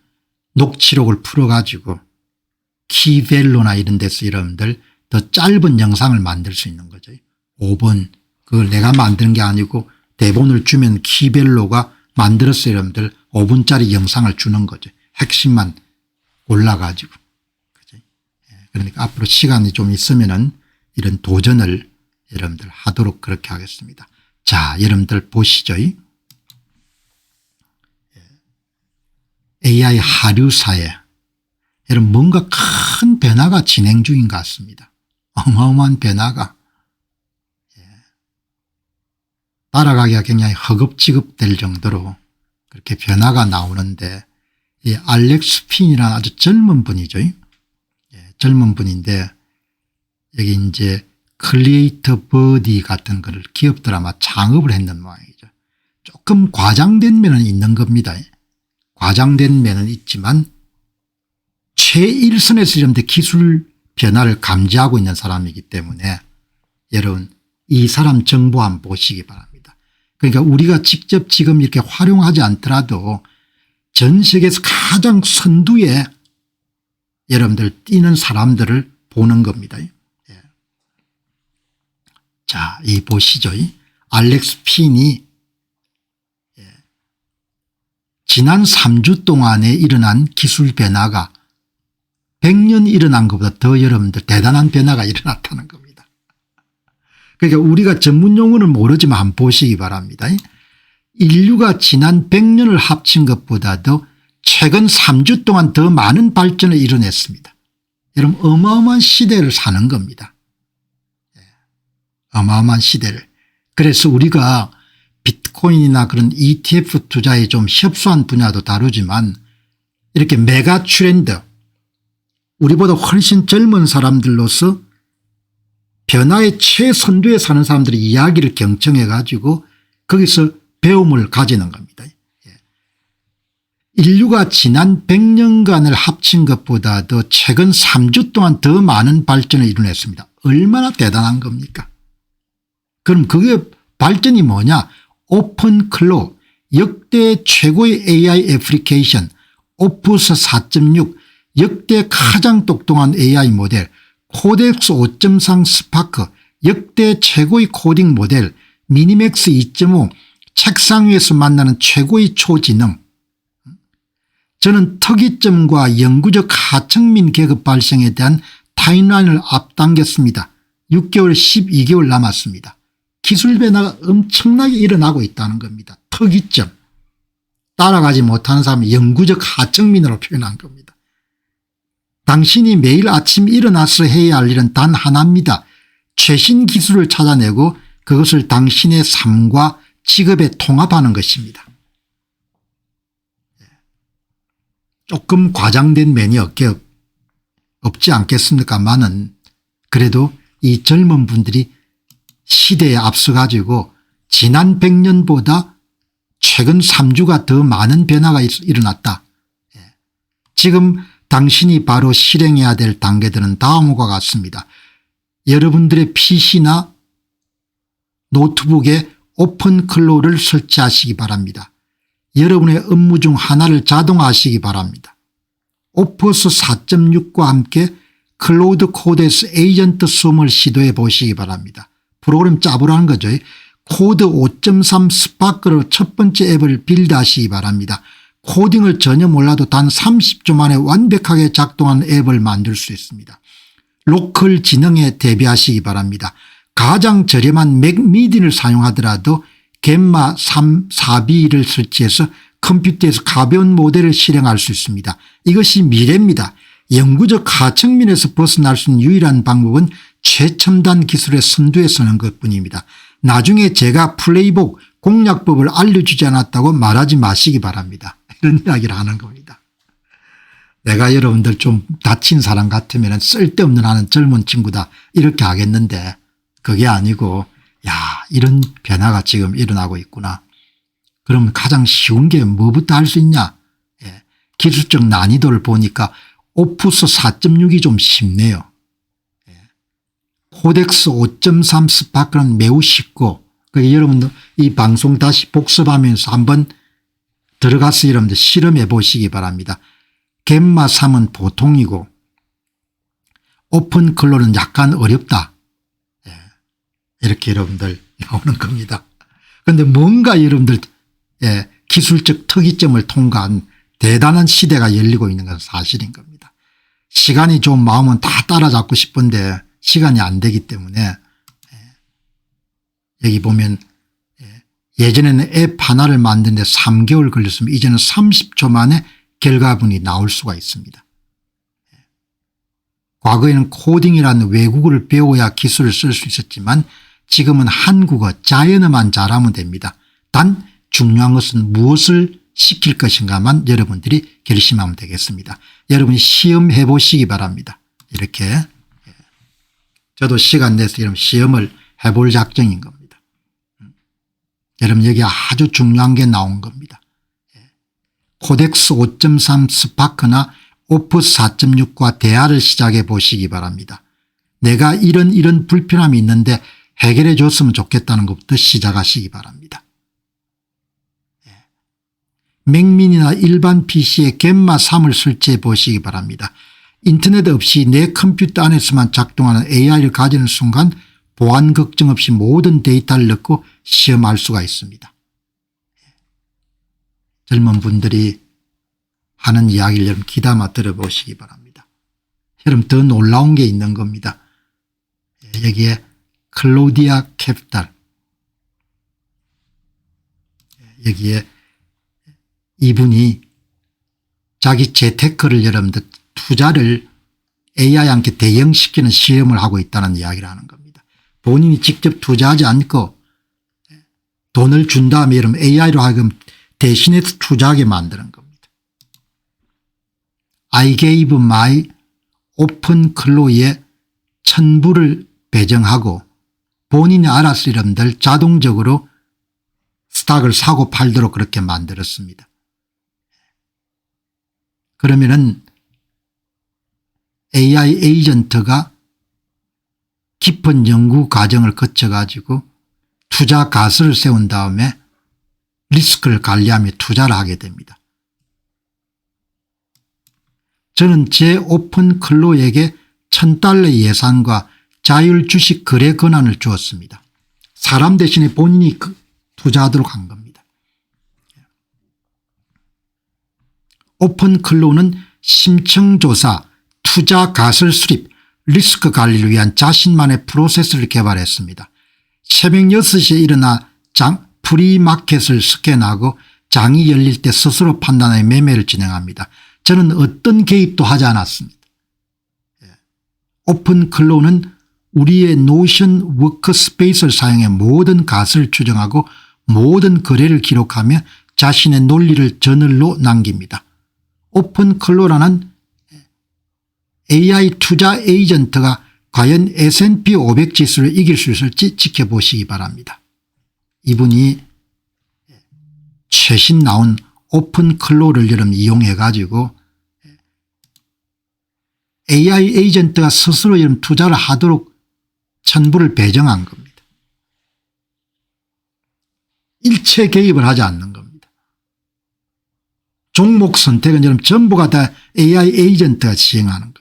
녹취록을 풀어 가지고 키벨로나 이런 데서 여러분들 더 짧은 영상을 만들 수 있는 거죠. 5분 그걸 내가 만드는 게 아니고 대본을 주면 키벨로가 만들어서 여러분들 5분짜리 영상을 주는 거죠. 핵심만 골라가지고. 그죠? 그러니까 앞으로 시간이 좀 있으면은 이런 도전을 여러분들 하도록 그렇게 하겠습니다. 자, 여러분들 보시죠. AI 하류사회. 여러분 뭔가 큰 변화가 진행 중인 것 같습니다. 어마어마한 변화가. 따라가기가 굉장히 허겁지겁될 정도로 그렇게 변화가 나오는데 이 알렉스 핀이라는 아주 젊은 분이죠. 젊은 분인데 여기 이제 크리에이터 버디 같은 걸 기업들 아마 창업을 했는 모양이죠. 조금 과장된 면은 있는 겁니다. 과장된 면은 있지만 최일선에서 이런데 기술 변화를 감지하고 있는 사람이기 때문에 여러분 이 사람 정보 한번 보시기 바랍니다. 그러니까 우리가 직접 지금 이렇게 활용하지 않더라도 전 세계에서 가장 선두에 여러분들 뛰는 사람들을 보는 겁니다. 자, 이 보시죠. 알렉스 핀이 지난 3주 동안에 일어난 기술 변화가 100년 일어난 것보다 더 여러분들 대단한 변화가 일어났다는 겁니다. 그러니까 우리가 전문 용어는 모르지만 한번 보시기 바랍니다. 인류가 지난 100년을 합친 것보다도 최근 3주 동안 더 많은 발전을 이뤄냈습니다. 여러분 어마어마한 시대를 사는 겁니다. 어마어마한 시대를. 그래서 우리가 비트코인이나 그런 ETF 투자에 좀 협소한 분야도 다루지만 이렇게 메가 트렌드 우리보다 훨씬 젊은 사람들로서 변화의 최선두에 사는 사람들의 이야기를 경청해 가지고 거기서 배움을 가지는 겁니다. 인류가 지난 100년간을 합친 것보다도 최근 3주 동안 더 많은 발전을 이뤄냈습니다. 얼마나 대단한 겁니까? 그럼 그게 발전이 뭐냐? 오픈 클로우 역대 최고의 AI 애플리케이션 오프스 4.6 역대 가장 똑똑한 AI 모델 코덱스 5.3 스파크 역대 최고의 코딩 모델 미니맥스 2.5 책상 위에서 만나는 최고의 초지능. 저는 특이점과 영구적 하층민 계급 발생에 대한 타임라인을 앞당겼습니다. 6개월 12개월 남았습니다. 기술 변화가 엄청나게 일어나고 있다는 겁니다. 특이점. 따라가지 못하는 사람은 영구적 하층민으로 표현한 겁니다. 당신이 매일 아침 일어나서 해야 할 일은 단 하나입니다. 최신 기술을 찾아내고 그것을 당신의 삶과 직업에 통합하는 것입니다. 조금 과장된 면이 없지 않겠습니까만은 그래도 이 젊은 분들이 시대에 앞서 가지고 지난 100년보다 최근 3주가 더 많은 변화가 일어났다. 지금 당신이 바로 실행해야 될 단계들은 다음과 같습니다. 여러분들의 PC나 노트북에 오픈 클로우를 설치하시기 바랍니다. 여러분의 업무 중 하나를 자동화하시기 바랍니다. 오프스 4.6과 함께 클로우드 코드에서 에이전트 수험을 시도해 보시기 바랍니다. 프로그램 짜보라는 거죠. 코드 5.3 스파크로 첫 번째 앱을 빌드하시기 바랍니다. 코딩을 전혀 몰라도 단 30초 만에 완벽하게 작동하는 앱을 만들 수 있습니다. 로컬 지능에 대비하시기 바랍니다. 가장 저렴한 맥미디를 사용하더라도 겜마 4B를 설치해서 컴퓨터에서 가벼운 모델을 실행할 수 있습니다. 이것이 미래입니다. 영구적 하층민에서 벗어날 수 있는 유일한 방법은 최첨단 기술의 선두에 서는 것뿐입니다. 나중에 제가 플레이북 공략법을 알려주지 않았다고 말하지 마시기 바랍니다. 이런 이야기를 하는 겁니다. 내가 여러분들 좀 다친 사람 같으면 쓸데없는 하는 젊은 친구다 이렇게 하겠는데 그게 아니고 야 이런 변화가 지금 일어나고 있구나. 그럼 가장 쉬운 게 뭐부터 할 수 있냐. 기술적 난이도를 보니까 오프스 4.6이 좀 쉽네요. 코덱스 5.3 스파크는 매우 쉽고 그러니까 여러분들 이 방송 다시 복습하면서 한번 들어가서 여러분들 실험해 보시기 바랍니다. 겜마 3은 보통이고 오픈 클로우는 약간 어렵다. 이렇게 여러분들 나오는 겁니다. 그런데 뭔가 여러분들 기술적 특이점을 통과한 대단한 시대가 열리고 있는 것은 사실인 겁니다. 시간이 좀 마음은 다 따라잡고 싶은데 시간이 안 되기 때문에 여기 보면 예전에는 앱 하나를 만드는데 3개월 걸렸으면 이제는 30초 만에 결과물이 나올 수가 있습니다. 과거에는 코딩이라는 외국어를 배워야 기술을 쓸 수 있었지만 지금은 한국어 자연어만 잘하면 됩니다. 단 중요한 것은 무엇을 시킬 것인가만 여러분들이 결심하면 되겠습니다. 여러분이 시험해 보시기 바랍니다. 이렇게 저도 시간 내서 여러분 시험을 해볼 작정인 겁니다. 여러분 여기 아주 중요한 게 나온 겁니다. 코덱스 5.3 스파크나 오프스 4.6과 대화를 시작해 보시기 바랍니다. 내가 이런 불편함이 있는데 해결해 줬으면 좋겠다는 것부터 시작하시기 바랍니다. 맥민이나 일반 PC에 겜마 3을 설치해 보시기 바랍니다. 인터넷 없이 내 컴퓨터 안에서만 작동하는 AI를 가지는 순간 보안 걱정 없이 모든 데이터를 넣고 시험할 수가 있습니다. 젊은 분들이 하는 이야기를 여러분 귀담아 들어보시기 바랍니다. 여러분 더 놀라운 게 있는 겁니다. 여기에 클로디아 캐피탈, 여기에 이분이 자기 재테크를 여러분들 투자를 AI한테 대응시키는 시험을 하고 있다는 이야기를 하는 겁니다. 본인이 직접 투자하지 않고 돈을 준 다음에 여러분 AI로 하여금 대신해서 투자하게 만드는 겁니다. I gave my open 클로에 1000불을 배정하고 본인이 알아서 여러분들 자동적으로 스탁을 사고 팔도록 그렇게 만들었습니다. 그러면은 AI 에이전트가 깊은 연구 과정을 거쳐 가지고 투자 가설을 세운 다음에 리스크를 관리하며 투자를 하게 됩니다. 저는 제 오픈 클로에게 $1000 예산과 자율 주식 거래 권한을 주었습니다. 사람 대신에 본인이 투자하도록 한 겁니다. 오픈 클로는 심층조사, 투자 가설 수립, 리스크 관리를 위한 자신만의 프로세스를 개발했습니다. 새벽 6시에 일어나 프리마켓을 스캔하고 장이 열릴 때 스스로 판단하여 매매를 진행합니다. 저는 어떤 개입도 하지 않았습니다. 오픈 클로는 우리의 노션 워크스페이스를 사용해 모든 가설을 추정하고 모든 거래를 기록하며 자신의 논리를 저널로 남깁니다. 오픈 클로라는 AI 투자 에이전트가 과연 S&P 500 지수를 이길 수 있을지 지켜보시기 바랍니다. 이분이 최신 나온 오픈 클로를 여러분 이용해 가지고 AI 에이전트가 스스로 여러분 투자를 하도록 1000불을 배정한 겁니다. 일체 개입을 하지 않는 겁니다. 종목 선택은 여러분 전부가 다 AI 에이전트가 시행하는 겁니다.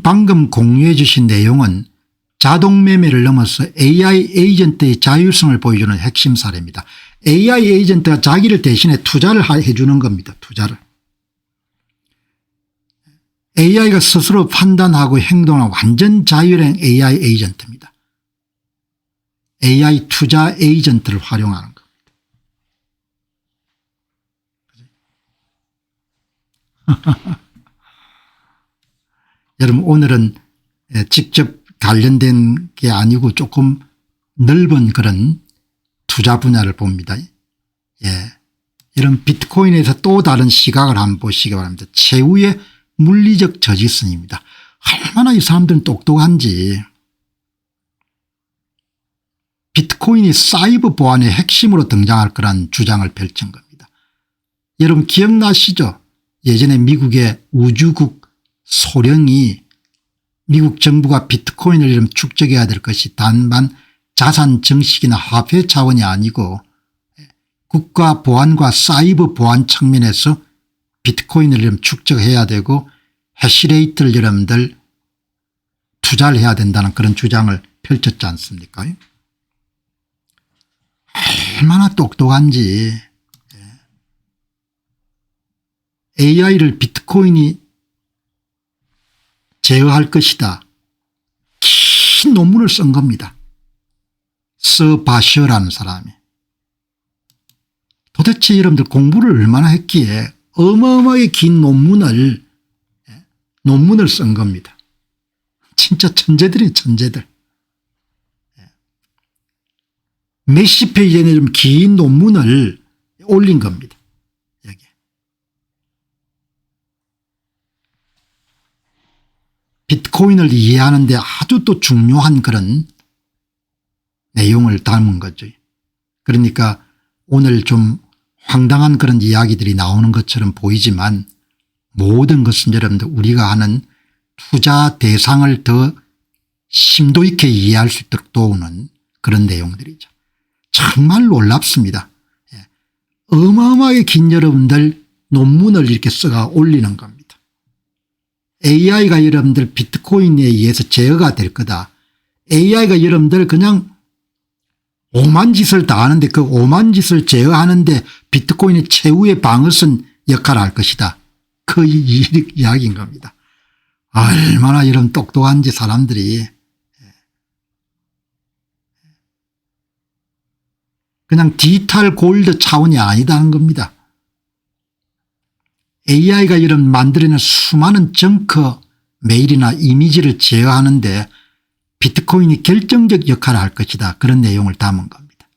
방금 공유해 주신 내용은 자동 매매를 넘어서 AI 에이전트의 자율성을 보여주는 핵심 사례입니다. AI 에이전트가 자기를 대신에 투자를 해 주는 겁니다. 투자를. AI가 스스로 판단하고 행동하는 완전 자율형 AI 에이전트입니다. AI 투자 에이전트를 활용하는 겁니다. 여러분 오늘은 직접 관련된 게 아니고 조금 넓은 그런 투자 분야를 봅니다. 이런 비트코인에서 또 다른 시각을 한번 보시기 바랍니다. 최후의 물리적 저지선입니다. 얼마나 이 사람들은 똑똑한지. 비트코인이 사이버 보안의 핵심으로 등장할 거란 주장을 펼친 겁니다. 여러분 기억나시죠? 예전에 미국의 우주국 소령이 미국 정부가 비트코인을 이름 축적해야 될 것이 단만 자산 정식이나 화폐 차원이 아니고 국가 보안과 사이버 보안 측면에서 비트코인을 이름 축적해야 되고 해시레이트를 여러분들 투자를 해야 된다는 그런 주장을 펼쳤지 않습니까? 얼마나 똑똑한지. AI를 비트코인이 제어할 것이다. 긴 논문을 쓴 겁니다. 서바셔라는 사람이. 도대체 여러분들 공부를 얼마나 했기에 어마어마하게 긴 논문을 쓴 겁니다. 진짜 천재들이 천재들. 몇십 페이지에 좀 긴 논문을 올린 겁니다. 여기. 비트코인을 이해하는 데 아주 또 중요한 그런 내용을 담은 거죠. 그러니까 오늘 좀 황당한 그런 이야기들이 나오는 것처럼 보이지만 모든 것은 여러분들 우리가 하는 투자 대상을 더 심도 있게 이해할 수 있도록 도우는 그런 내용들이죠. 정말 놀랍습니다. 어마어마하게 긴 여러분들 논문을 이렇게 써가 올리는 겁니다. AI가 여러분들 비트코인에 의해서 제어가 될 거다. AI가 여러분들 그냥 오만 짓을 다 하는데 그 오만 짓을 제어하는데 비트코인이 최후의 방어선 역할을 할 것이다. 그 이야기인 겁니다. 얼마나 이런 똑똑한지 사람들이. 그냥 디지털 골드 차원이 아니다는 겁니다. AI가 이런 만들어낸 수많은 정크 메일이나 이미지를 제어하는데 비트코인이 결정적 역할을 할 것이다. 그런 내용을 담은 겁니다.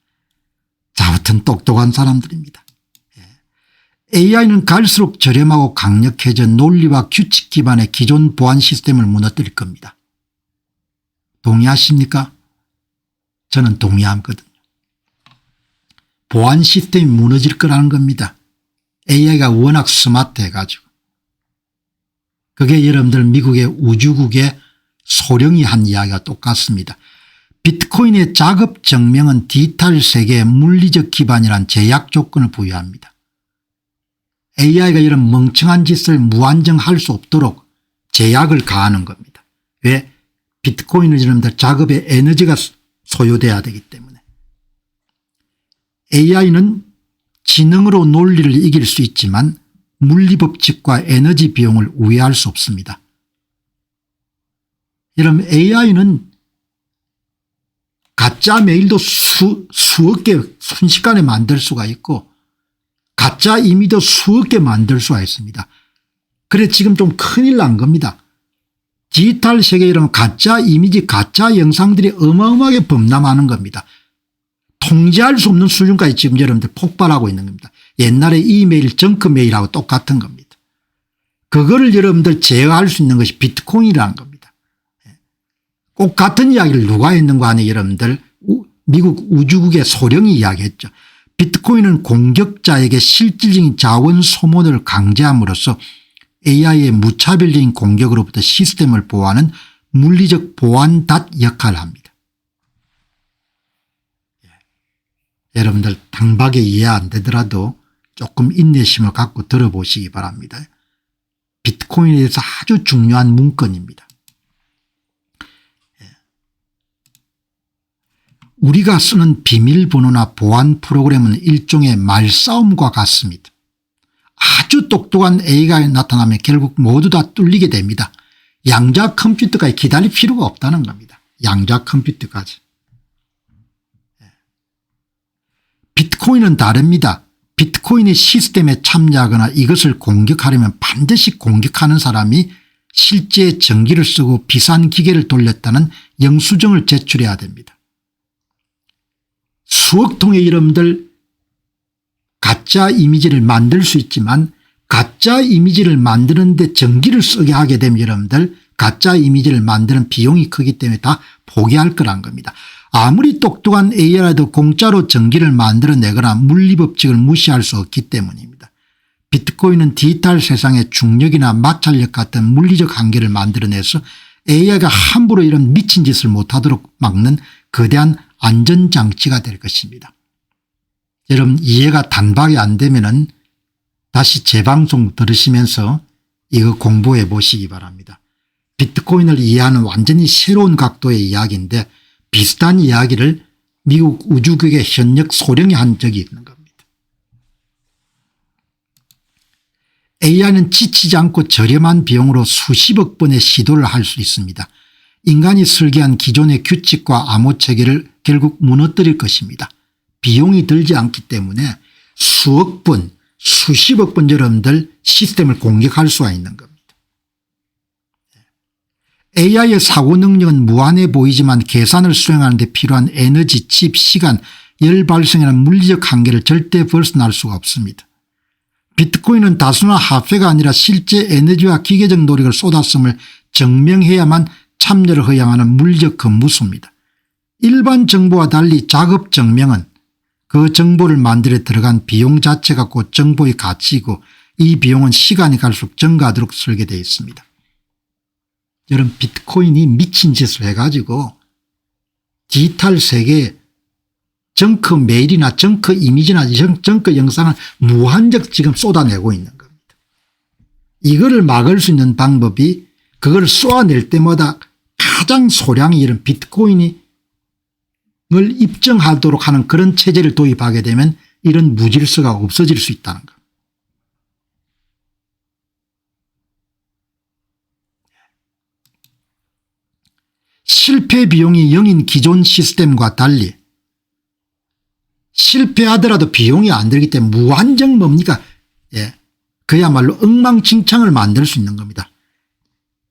자, 아무튼 똑똑한 사람들입니다. AI는 갈수록 저렴하고 강력해져 논리와 규칙 기반의 기존 보안 시스템을 무너뜨릴 겁니다. 동의하십니까? 저는 동의하거든요. 보안 시스템이 무너질 거라는 겁니다. AI가 워낙 스마트해 가지고. 그게 여러분들 미국의 우주국의 소령이 한 이야기가 똑같습니다. 비트코인의 작업 증명은 디지털 세계의 물리적 기반이란 제약 조건을 부여합니다. AI가 이런 멍청한 짓을 무한정할 수 없도록 제약을 가하는 겁니다. 왜? 비트코인은 여러분들 작업에 에너지가 소요돼야 되기 때문에. AI는 지능으로 논리를 이길 수 있지만 물리법칙과 에너지 비용을 우회할 수 없습니다. 여러분 AI는 가짜 메일도 수억 개 순식간에 만들 수가 있고 가짜 이미지도 수억 개 만들 수가 있습니다. 그래 지금 좀 큰일 난 겁니다. 디지털 세계에 이런 가짜 이미지 가짜 영상들이 어마어마하게 범람하는 겁니다. 통제할 수 없는 수준까지 지금 여러분들 폭발하고 있는 겁니다. 옛날에 이메일 정크 메일하고 똑같은 겁니다. 그거를 여러분들 제어할 수 있는 것이 비트코인이라는 겁니다. 꼭 같은 이야기를 누가 했는가 하니 여러분들 미국 우주국의 소령이 이야기했죠. 비트코인은 공격자에게 실질적인 자원 소모를 강제함으로써 AI의 무차별적인 공격으로부터 시스템을 보호하는 물리적 보안닫 역할을 합니다. 여러분들 당박에 이해 안 되더라도 조금 인내심을 갖고 들어보시기 바랍니다. 비트코인에 대해서 아주 중요한 문건입니다. 우리가 쓰는 비밀번호나 보안 프로그램은 일종의 말싸움과 같습니다. 아주 똑똑한 AI가 나타나면 결국 모두 다 뚫리게 됩니다. 양자 컴퓨터까지 기다릴 필요가 없다는 겁니다. 양자 컴퓨터까지. 비트코인은 다릅니다. 비트코인의 시스템에 참여하거나 이것을 공격하려면 반드시 공격하는 사람이 실제 전기를 쓰고 비싼 기계를 돌렸다는 영수증을 제출해야 됩니다. 수억 통의 여러분들 가짜 이미지를 만들 수 있지만 가짜 이미지를 만드는데 전기를 쓰게 하게 되면 여러분들 가짜 이미지를 만드는 비용이 크기 때문에 다 포기할 거란 겁니다. 아무리 똑똑한 AI라도 공짜로 전기를 만들어내거나 물리법칙을 무시할 수 없기 때문입니다. 비트코인은 디지털 세상의 중력이나 마찰력 같은 물리적 한계를 만들어내서 AI가 함부로 이런 미친 짓을 못하도록 막는 거대한 안전장치가 될 것입니다. 여러분 이해가 단박에 안 되면은 다시 재방송 들으시면서 이거 공부해 보시기 바랍니다. 비트코인을 이해하는 완전히 새로운 각도의 이야기인데 비슷한 이야기를 미국 우주국의 현역 소령이 한 적이 있는 겁니다. AI는 지치지 않고 저렴한 비용으로 수십억 번의 시도를 할 수 있습니다. 인간이 설계한 기존의 규칙과 암호체계를 결국 무너뜨릴 것입니다. 비용이 들지 않기 때문에 수억 번 수십억 번 여러분들 시스템을 공격할 수가 있는 겁니다. AI의 사고 능력은 무한해 보이지만 계산을 수행하는 데 필요한 에너지, 칩, 시간, 열 발생이라는 물리적 한계를 절대 벗어날 수가 없습니다. 비트코인은 다수나 화폐가 아니라 실제 에너지와 기계적 노력을 쏟았음을 증명해야만 참여를 허용하는 물리적 근무소입니다. 일반 정보와 달리 작업 증명은 그 정보를 만들어 들어간 비용 자체가 곧 정보의 가치이고 이 비용은 시간이 갈수록 증가하도록 설계되어 있습니다. 여러분 비트코인이 미친 짓을 해가지고 디지털 세계에 정크 메일이나 정크 이미지나 정크 영상을 무한적 지금 쏟아내고 있는 겁니다. 이거를 막을 수 있는 방법이 그걸 쏘아낼 때마다 가장 소량의 이런 비트코인을 입증하도록 하는 그런 체제를 도입하게 되면 이런 무질서가 없어질 수 있다는 것. 실패 비용이 0인 기존 시스템과 달리 실패하더라도 비용이 안 들기 때문에 무한정 뭡니까? 예, 그야말로 엉망진창을 만들 수 있는 겁니다.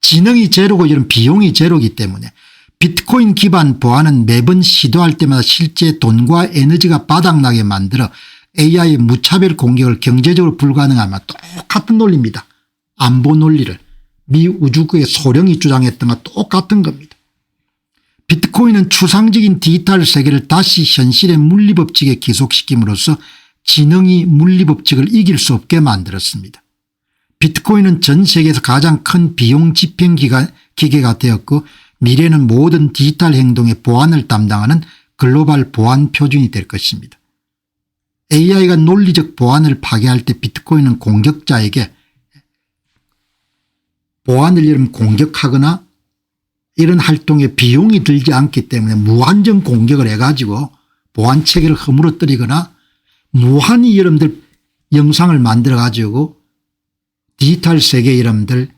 지능이 제로고 이런 비용이 제로이기 때문에 비트코인 기반 보안은 매번 시도할 때마다 실제 돈과 에너지가 바닥나게 만들어 AI의 무차별 공격을 경제적으로 불가능하면 똑같은 논리입니다. 안보 논리를 미 우주국의 소령이 주장했던 것과 똑같은 겁니다. 비트코인은 추상적인 디지털 세계를 다시 현실의 물리법칙에 기속시킴으로써 지능이 물리법칙을 이길 수 없게 만들었습니다. 비트코인은 전 세계에서 가장 큰 비용 집행 기계가 되었고 미래는 모든 디지털 행동의 보안을 담당하는 글로벌 보안 표준이 될 것입니다. AI가 논리적 보안을 파괴할 때 비트코인은 공격자에게 보안을 공격하거나 이런 활동에 비용이 들지 않기 때문에 무한정 공격을 해가지고 보안 체계를 허물어뜨리거나 무한히 여러분들 영상을 만들어 가지고 디지털 세계 여러분들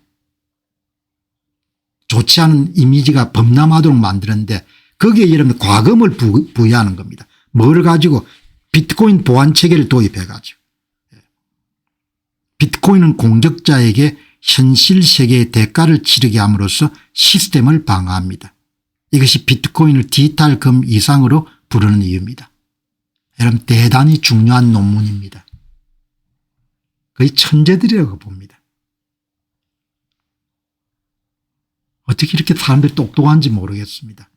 좋지 않은 이미지가 범람하도록 만드는데 거기에 여러분들 과금을 부여하는 겁니다. 뭘 가지고 비트코인 보안 체계를 도입해 가지고 비트코인은 공격자에게 현실 세계의 대가를 치르게 함으로써 시스템을 방어합니다. 이것이 비트코인을 디지털 금 이상으로 부르는 이유입니다. 여러분 대단히 중요한 논문입니다. 거의 천재들이라고 봅니다. 어떻게 이렇게 사람들이 똑똑한지 모르겠습니다.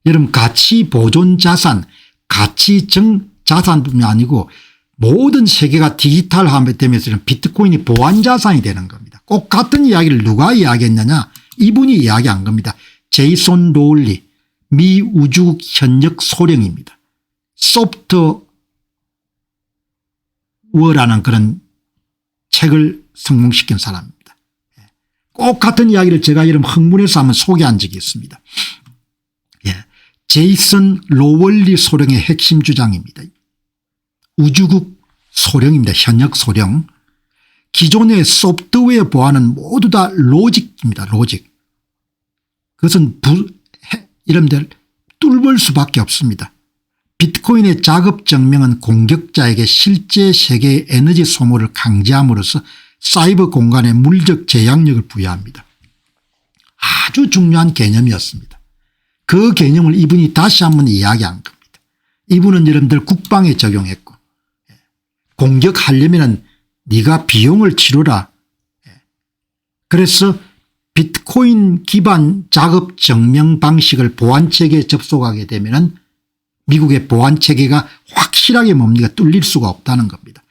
여러분 가치 보존 자산, 가치정 자산뿐만 아니고 모든 세계가 디지털화되면서 비트코인이 보안 자산이 되는 겁니다. 꼭 같은 이야기를 누가 이야기했느냐 이분이 이야기한 겁니다. 제이슨 로울리 미 우주국 현역 소령입니다. 소프트워라는 그런 책을 성공시킨 사람입니다. 꼭 같은 이야기를 제가 여러분 흥분해서 한번 소개한 적이 있습니다. 제이슨 로월리 소령의 핵심 주장입니다. 우주국 소령입니다. 현역 소령. 기존의 소프트웨어 보안은 모두 다 로직입니다. 로직. 그것은 이름들 뚫을 수밖에 없습니다. 비트코인의 작업 증명은 공격자에게 실제 세계의 에너지 소모를 강제함으로써 사이버 공간에 물적 제약력을 부여합니다. 아주 중요한 개념이었습니다. 그 개념을 이분이 다시 한번 이야기한 겁니다. 이분은 여러분들 국방에 적용했고 공격하려면 네가 비용을 치르라. 그래서 비트코인 기반 작업 증명 방식을 보안체계에 접속하게 되면 미국의 보안체계가 확실하게 뭡니까 뚫릴 수가 없다는 겁니다.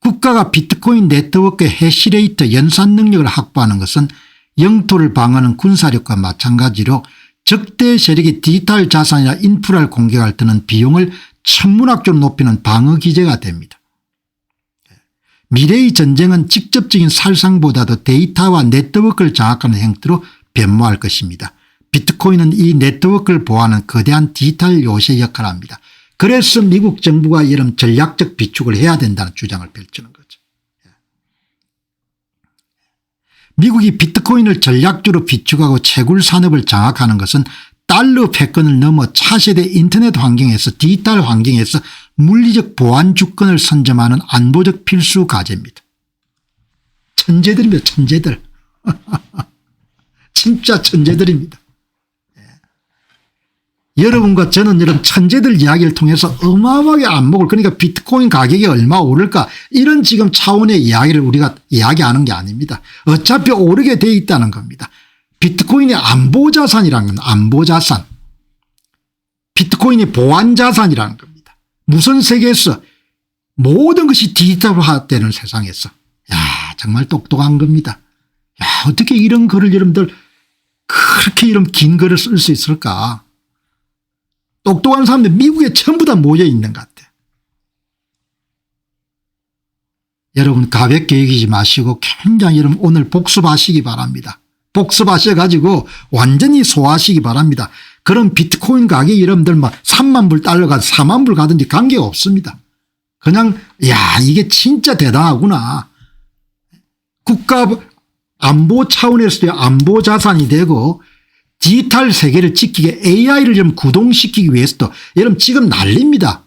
국가가 비트코인 네트워크의 해시레이트 연산 능력을 확보하는 것은 영토를 방어하는 군사력과 마찬가지로 적대 세력이 디지털 자산이나 인프라를 공격할 때는 비용을 천문학적으로 높이는 방어 기제가 됩니다. 미래의 전쟁은 직접적인 살상보다도 데이터와 네트워크를 장악하는 형태로 변모할 것입니다. 비트코인은 이 네트워크를 보호하는 거대한 디지털 요새 역할을 합니다. 그래서 미국 정부가 이런 전략적 비축을 해야 된다는 주장을 펼치는 거죠. 미국이 비트코인을 전략적으로 비축하고 채굴 산업을 장악하는 것은 달러 패권을 넘어 차세대 인터넷 환경에서 디지털 환경에서 물리적 보안 주권을 선점하는 안보적 필수 과제입니다. 천재들입니다. 천재들. 진짜 천재들입니다. 여러분과 저는 이런 천재들 이야기를 통해서 어마어마하게 안목을 그러니까 비트코인 가격이 얼마 오를까 이런 지금 차원의 이야기를 우리가 이야기하는 게 아닙니다. 어차피 오르게 돼 있다는 겁니다. 비트코인의 안보자산이라는 건 안보자산. 비트코인이 보안자산이라는 겁니다. 무선 세계에서 모든 것이 디지털화되는 세상에서 야 정말 똑똑한 겁니다. 야 어떻게 이런 글을 여러분들 그렇게 이런 긴 글을 쓸 수 있을까. 똑똑한 사람들 미국에 전부 다 모여 있는 것 같아요. 여러분 가볍게 여기지 마시고 굉장히 여러분 오늘 복습하시기 바랍니다. 복습하셔가지고 완전히 소화하시기 바랍니다. 그런 비트코인 가격이 여러분들 막 3만 불 달러 가든 4만 불 가든지 관계가 없습니다. 그냥 야 이게 진짜 대단하구나. 국가 안보 차원에서도 안보 자산이 되고 디지털 세계를 지키게 AI를 좀 구동시키기 위해서도 여러분 지금 난립니다.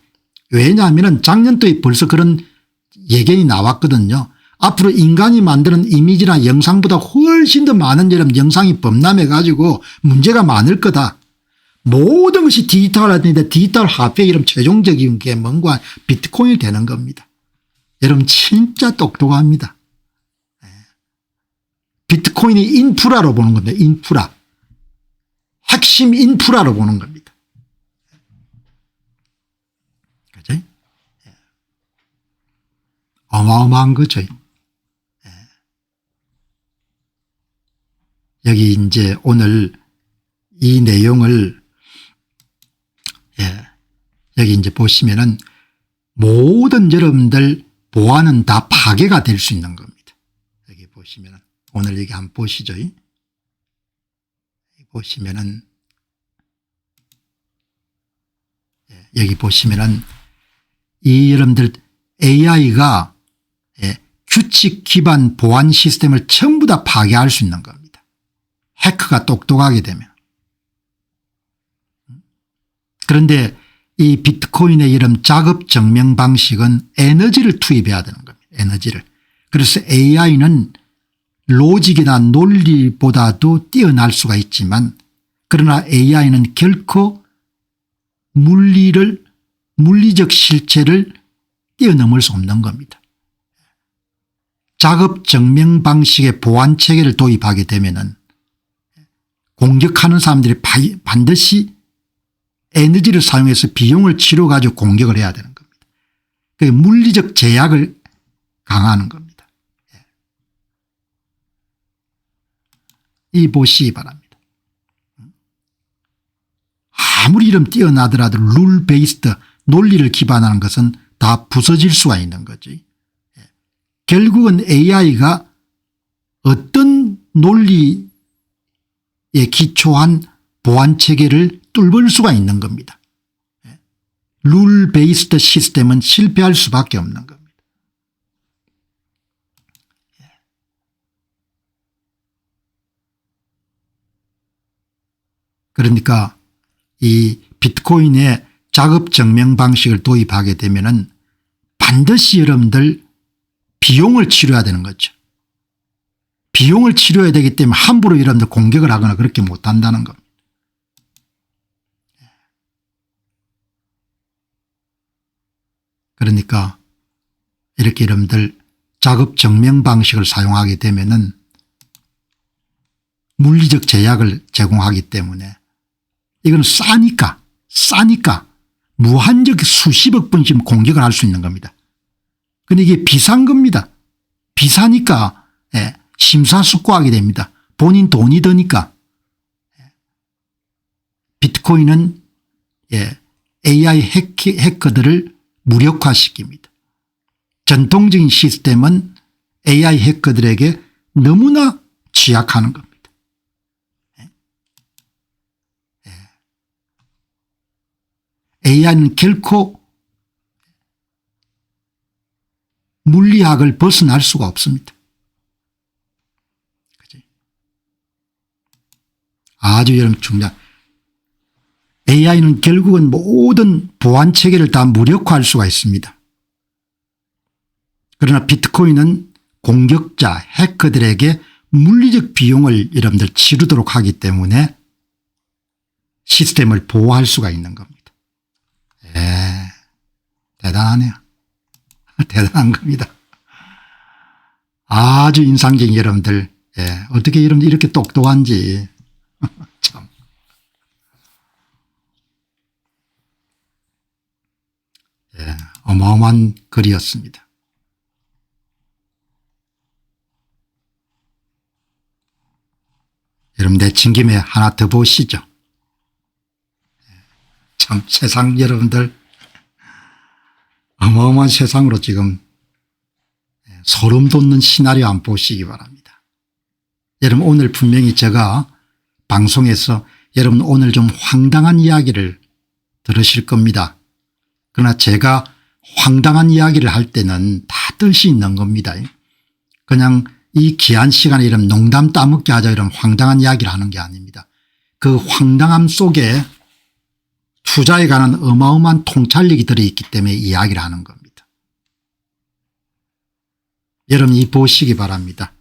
왜냐하면 작년도에 벌써 그런 예견이 나왔거든요. 앞으로 인간이 만드는 이미지나 영상보다 훨씬 더 많은 여러분 영상이 범람해 가지고 문제가 많을 거다. 모든 것이 디지털화되는데 디지털 화폐 이런 최종적인 게 뭔가 비트코인이 되는 겁니다. 여러분 진짜 똑똑합니다. 비트코인이 인프라로 보는 겁니다. 인프라. 핵심 인프라로 보는 겁니다. 그죠? 어마어마한 거죠. 여기 이제 오늘 이 내용을 여기 이제 보시면은 모든 여러분들 보안은 다 파괴가 될 수 있는 겁니다. 여기 보시면은 오늘 여기 한번 보시죠. 보시면은 여기 보시면은 이 여러분들 AI가 규칙 기반 보안 시스템을 전부 다 파괴할 수 있는 겁니다. 해커가 똑똑하게 되면. 그런데 이 비트코인의 이런 작업 증명 방식은 에너지를 투입해야 되는 겁니다. 에너지를. 그래서 AI는 로직이나 논리보다도 뛰어날 수가 있지만 그러나 AI는 결코 물리적 실체를 뛰어넘을 수 없는 겁니다. 작업 증명 방식의 보안 체계를 도입하게 되면은 공격하는 사람들이 반드시 에너지를 사용해서 비용을 치러 가지고 공격을 해야 되는 겁니다. 그 물리적 제약을 강화하는 겁니다. 이 보시기 바랍니다. 아무리 이름 뛰어나더라도 룰 베이스드 논리를 기반하는 것은 다 부서질 수가 있는 거지. 결국은 AI가 어떤 논리에 기초한 보안 체계를 뚫을 수가 있는 겁니다. 룰 베이스드 시스템은 실패할 수밖에 없는 겁니다. 그러니까 이 비트코인의 작업 증명 방식을 도입하게 되면은 반드시 여러분들 비용을 치러야 되는 거죠. 비용을 치러야 되기 때문에 함부로 여러분들 공격을 하거나 그렇게 못한다는 겁니다. 그러니까 이렇게 여러분들 작업 증명 방식을 사용하게 되면은 물리적 제약을 제공하기 때문에 이건 싸니까 무한적 수십억 번씩 공격을 할 수 있는 겁니다. 그런데 이게 비싼 겁니다. 비싸니까 심사숙고하게 됩니다. 본인 돈이 드니까. 비트코인은 AI 해커들을 무력화시킵니다. 전통적인 시스템은 AI 해커들에게 너무나 취약하는 겁니다. AI는 결코 물리학을 벗어날 수가 없습니다. 그치? 아주 여러분 중요한 AI는 결국은 모든 보안 체계를 다 무력화할 수가 있습니다. 그러나 비트코인은 공격자 해커들에게 물리적 비용을 여러분들 치르도록 하기 때문에 시스템을 보호할 수가 있는 겁니다. 대단하네요. 대단한 겁니다. 아주 인상적인 여러분들. 어떻게 여러분들 이렇게 똑똑한지 참. 어마어마한 글이었습니다. 여러분 내친 김에 하나 더 보시죠. 참 세상 여러분들 어마어마한 세상으로 지금 소름 돋는 시나리오 한번 보시기 바랍니다. 여러분 오늘 분명히 제가 방송에서 여러분 오늘 좀 황당한 이야기를 들으실 겁니다. 그러나 제가 황당한 이야기를 할 때는 다 뜻이 있는 겁니다. 그냥 이 귀한 시간에 이런 농담 따먹게 하자 이런 황당한 이야기를 하는 게 아닙니다. 그 황당함 속에 투자에 관한 어마어마한 통찰력이 들어있기 때문에 이야기를 하는 겁니다. 여러분 이 보시기 바랍니다.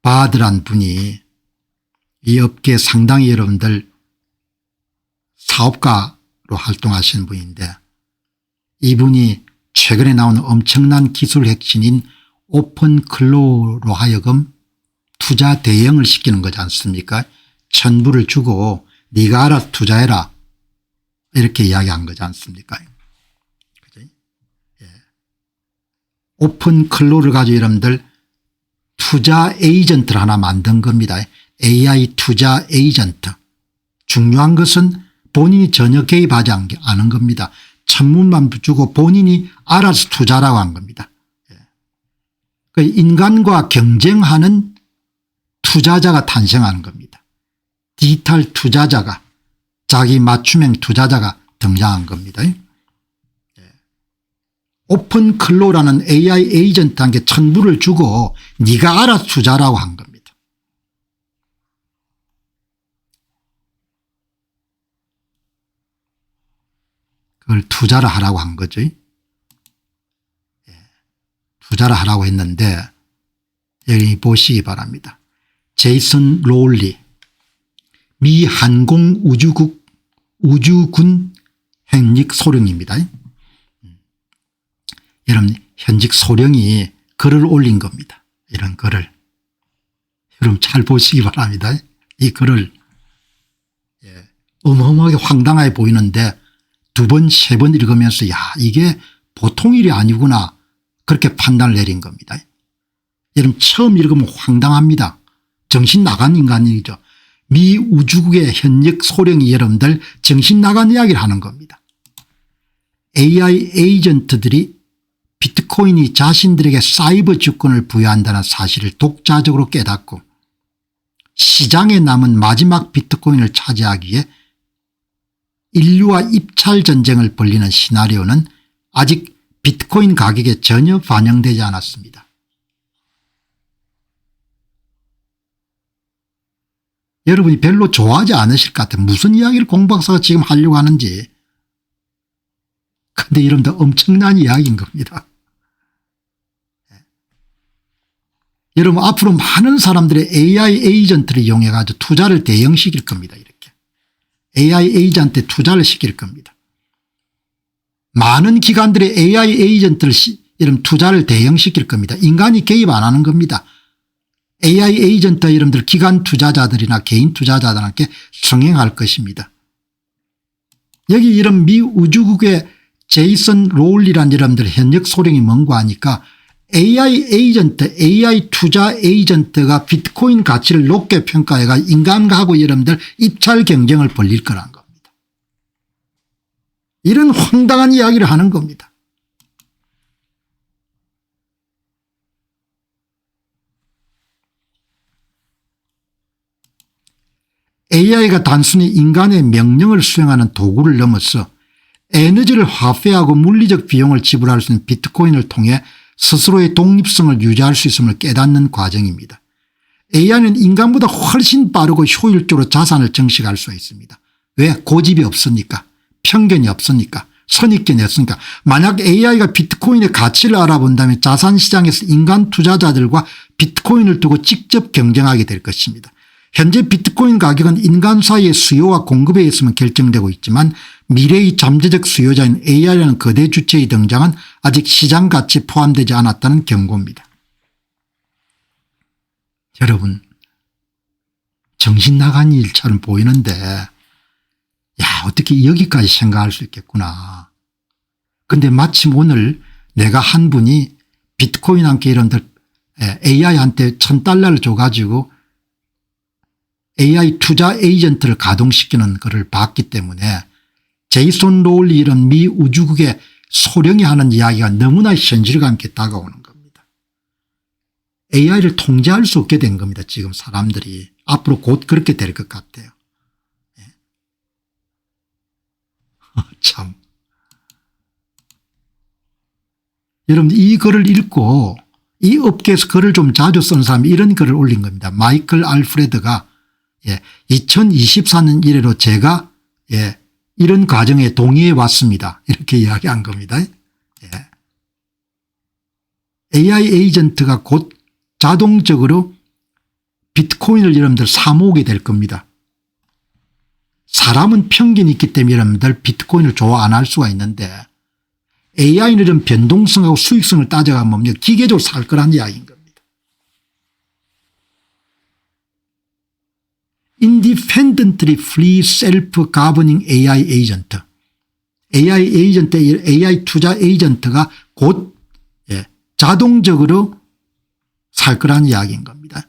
바드란 분이 이 업계에 상당히 여러분들 사업가로 활동하시는 분인데 이분이 최근에 나오는 엄청난 기술 핵심인 오픈 클로우로 하여금 투자 대행을 시키는 거지 않습니까? 천불을 주고 네가 알아서 투자해라 이렇게 이야기한 거지 않습니까? 그죠? 예. 오픈 클로우를 가지고 여러분들 투자 에이전트를 하나 만든 겁니다. AI 투자 에이전트. 중요한 것은 본인이 전혀 개입하지 않은 겁니다. 천문만 주고 본인이 알아서 투자라고 한 겁니다. 그 인간과 경쟁하는 투자자가 탄생하는 겁니다. 디지털 투자자가 자기 맞춤형 투자자가 등장한 겁니다. 오픈 클로우라는 AI 에이전트한테 천불을 주고 네가 알아서 투자라고 한 겁니다. 그걸 투자를 하라고 한 거죠. 투자를 하라고 했는데 여기 보시기 바랍니다. 제이슨 로울리 미 항공우주국 우주군 현직 소령입니다. 여러분 현직 소령이 글을 올린 겁니다. 이런 글을 여러분 잘 보시기 바랍니다. 이 글을 어마어마하게 황당하게 보이는데 두 번 세 번 읽으면서 야 이게 보통 일이 아니구나 그렇게 판단을 내린 겁니다. 여러분 처음 읽으면 황당합니다. 정신 나간 인간이죠. 미 우주국의 현역 소령이 여러분들 정신 나간 이야기를 하는 겁니다. AI 에이전트들이 비트코인이 자신들에게 사이버 주권을 부여한다는 사실을 독자적으로 깨닫고 시장에 남은 마지막 비트코인을 차지하기 위해 인류와 입찰 전쟁을 벌이는 시나리오는 아직 비트코인 가격에 전혀 반영되지 않았습니다. 여러분이 별로 좋아하지 않으실 것 같아요. 무슨 이야기를 공박사가 지금 하려고 하는지. 그런데 여러분들 엄청난 이야기인 겁니다. 여러분 앞으로 많은 사람들의 AI 에이전트를 이용해 가지고 투자를 대형시킬 겁니다. 이렇게 AI 에이전트에 투자를 시킬 겁니다. 많은 기관들의 AI 에이전트를 여러분 투자를 대형시킬 겁니다. 인간이 개입 안 하는 겁니다. AI 에이전트 여러분들 기관 투자자들이나 개인 투자자들한테 성행할 것입니다. 여기 이런 미 우주국의 제이슨 로울리라는 여러분들 현역 소령이 뭔가 하니까 AI 에이전트 AI 투자 에이전트가 비트코인 가치를 높게 평가해가 인간하고 여러분들 입찰 경쟁을 벌릴 거란 겁니다. 이런 황당한 이야기를 하는 겁니다. AI가 단순히 인간의 명령을 수행하는 도구를 넘어서 에너지를 화폐하고 물리적 비용을 지불할 수 있는 비트코인을 통해 스스로의 독립성을 유지할 수 있음을 깨닫는 과정입니다. AI는 인간보다 훨씬 빠르고 효율적으로 자산을 증식할 수 있습니다. 왜? 고집이 없으니까, 편견이 없으니까, 선입견이 없으니까. 만약 AI가 비트코인의 가치를 알아본다면 자산시장에서 인간 투자자들과 비트코인을 두고 직접 경쟁하게 될 것입니다. 현재 비트코인 가격은 인간 사이의 수요와 공급에 의해서만 결정되고 있지만 미래의 잠재적 수요자인 AI라는 거대 주체의 등장은 아직 시장 가치에 포함되지 않았다는 경고입니다. 여러분 정신 나간 일처럼 보이는데 야 어떻게 여기까지 생각할 수 있겠구나. 그런데 마침 오늘 내가 한 분이 비트코인한테 이런들 AI한테 $1000를 줘가지고 AI 투자 에이전트를 가동시키는 것을 봤기 때문에 제이슨 로울리 이런 미 우주국의 소령이 하는 이야기가 너무나 현실감 있게 다가오는 겁니다. AI를 통제할 수 없게 된 겁니다. 지금 사람들이 앞으로 곧 그렇게 될 것 같아요. 예. 참. 여러분 이 글을 읽고 이 업계에서 글을 좀 자주 쓰는 사람이 이런 글을 올린 겁니다. 마이클 알프레드가 2024년 이래로 제가 이런 과정에 동의해 왔습니다. 이렇게 이야기한 겁니다. AI 에이전트가 곧 자동적으로 비트코인을 여러분들 사모으게 될 겁니다. 사람은 편견이 있기 때문에 여러분들 비트코인을 좋아 안 할 수가 있는데 AI는 이런 변동성하고 수익성을 따져가면 기계적으로 살 거란 이야기인 겁니다. Independently Free Self-Governing AI Agent. AI 투자 에이전트가 곧 자동적으로 살 거란 이야기인 겁니다.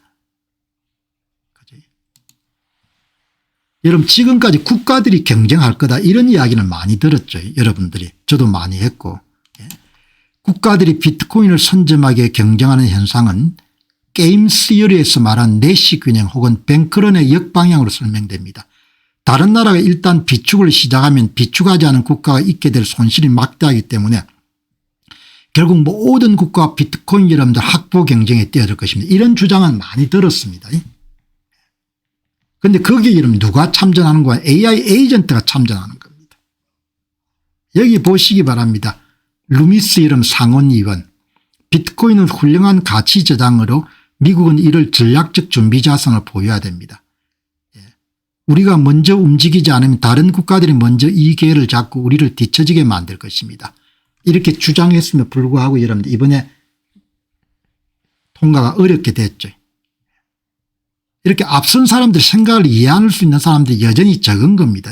여러분 지금까지 국가들이 경쟁할 거다 이런 이야기는 많이 들었죠. 여러분들이 저도 많이 했고 국가들이 비트코인을 선점하게 경쟁하는 현상은 게임 시어리에서 말한 내시 균형 혹은 뱅크런의 역방향으로 설명됩니다. 다른 나라가 일단 비축을 시작하면 비축하지 않은 국가가 있게 될 손실이 막대하기 때문에 결국 모든 국가와 비트코인 여러분들 확보 경쟁에 뛰어들 것입니다. 이런 주장은 많이 들었습니다. 그런데 거기에 여러분 누가 참전하는 거야? AI 에이전트가 참전하는 겁니다. 여기 보시기 바랍니다. 루미스 이름 상원의원. 비트코인은 훌륭한 가치 저장으로 미국은 이를 전략적 준비 자산을 보유해야 됩니다. 우리가 먼저 움직이지 않으면 다른 국가들이 먼저 이 기회를 잡고 우리를 뒤처지게 만들 것입니다. 이렇게 주장했음에도 불구하고 여러분들 이번에 통과가 어렵게 됐죠. 이렇게 앞선 사람들 생각을 이해할 수 있는 사람들이 여전히 적은 겁니다.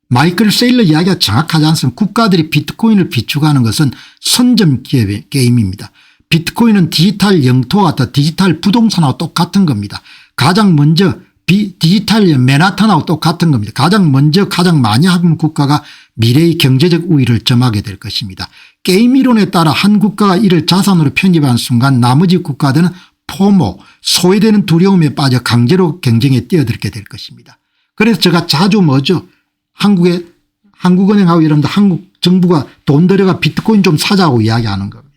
마이클 세일러 이야기가 정확하지 않습니다. 국가들이 비트코인을 비축하는 것은 선점 게임입니다. 비트코인은 디지털 영토와 같은 디지털 부동산하고 똑같은 겁니다. 가장 먼저 디지털 맨하탄하고 똑같은 겁니다. 가장 먼저 가장 많이 하는 국가가 미래의 경제적 우위를 점하게 될 것입니다. 게임 이론에 따라 한 국가가 이를 자산으로 편입하는 순간 나머지 국가들은 포모 소외되는 두려움에 빠져 강제로 경쟁에 뛰어들게 될 것입니다. 그래서 제가 자주 뭐죠 한국은행하고 이런 한국 정부가 돈 들여가 비트코인 좀 사자고 이야기하는 겁니다.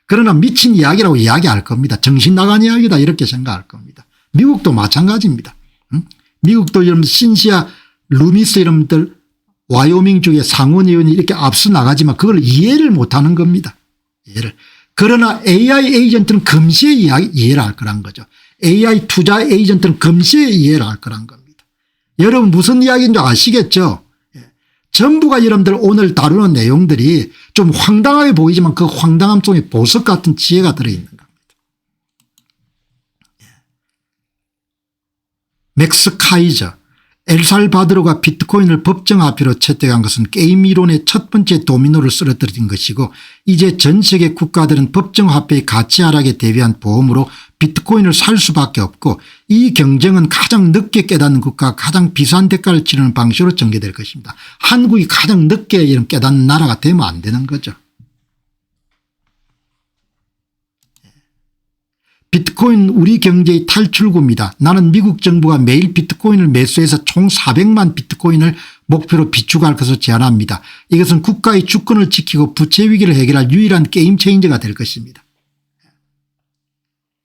그러나 미친 이야기라고 이야기할 겁니다. 정신 나간 이야기다 이렇게 생각할 겁니다. 미국도 마찬가지입니다. 미국도 이런 신시아 루미스 이런들 와이오밍 쪽에 상원의원이 이렇게 앞서 나가지만 그걸 이해를 못하는 겁니다. 이해를. 그러나 AI 에이전트는 금시에 이해를 할 거란 거죠. AI 투자 에이전트는 금시에 이해를 할 거란 겁니다. 여러분 무슨 이야기인지 아시겠죠? 전부가 여러분들 오늘 다루는 내용들이 좀 황당하게 보이지만 그 황당함 속에 보석 같은 지혜가 들어있는 겁니다. 맥스 카이저 엘살바도르가 비트코인을 법정화폐로 채택한 것은 게임 이론의 첫 번째 도미노를 쓰러뜨린 것이고 이제 전 세계 국가들은 법정화폐의 가치 하락에 대비한 보험으로 비트코인을 살 수밖에 없고 이 경쟁은 가장 늦게 깨닫는 국가가 가장 비싼 대가를 치르는 방식으로 전개될 것입니다. 한국이 가장 늦게 이런 깨닫는 나라가 되면 안 되는 거죠. 비트코인 우리 경제의 탈출구입니다. 나는 미국 정부가 매일 비트코인을 매수해서 총 400만 비트코인을 목표로 비축할 것을 제안합니다. 이것은 국가의 주권을 지키고 부채 위기를 해결할 유일한 게임 체인저가 될 것입니다.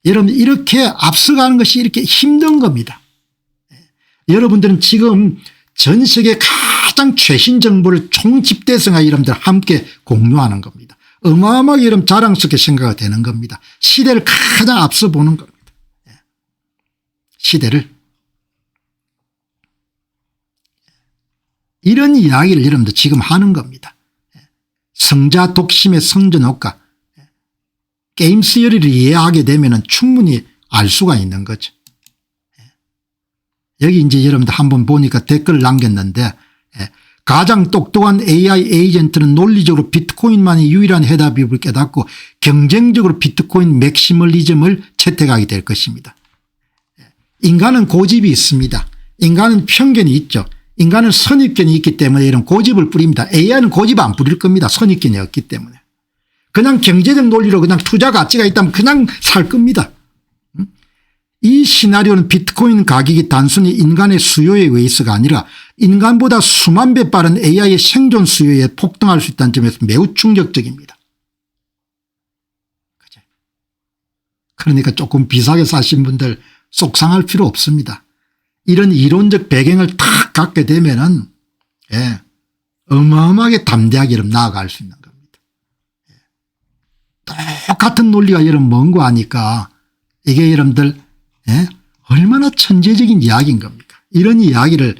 여러분 이렇게 앞서가는 것이 이렇게 힘든 겁니다. 여러분들은 지금 전 세계 가장 최신 정보를 총집대성과 여러분들 함께 공유하는 겁니다. 어마어마하게 이런 자랑스럽게 생각이 되는 겁니다. 시대를 가장 앞서 보는 겁니다. 시대를. 이런 이야기를 여러분들 지금 하는 겁니다. 성자 독심의 성전효과. 게임 시어리를 이해하게 되면 충분히 알 수가 있는 거죠. 여기 이제 여러분들 한번 보니까 댓글을 남겼는데 가장 똑똑한 AI 에이전트는 논리적으로 비트코인만이 유일한 해답임을 깨닫고 경쟁적으로 비트코인 맥시멀리즘을 채택하게 될 것입니다. 인간은 고집이 있습니다. 인간은 편견이 있죠. 인간은 선입견이 있기 때문에 이런 고집을 부립니다. AI는 고집 안 부릴 겁니다. 선입견이 없기 때문에. 그냥 경제적 논리로 그냥 투자 가치가 있다면 그냥 살 겁니다. 이 시나리오는 비트코인 가격이 단순히 인간의 수요에 의해서가 아니라 인간보다 수만 배 빠른 AI의 생존 수요에 폭등할 수 있다는 점에서 매우 충격적입니다. 그러니까 조금 비싸게 사신 분들 속상할 필요 없습니다. 이런 이론적 배경을 탁 갖게 되면은 어마어마하게 담대하게 나아갈 수 있는 겁니다. 똑같은 논리가 여러분 뭔고 하니까 이게 여러분들 얼마나 천재적인 이야기인 겁니까? 이런 이야기를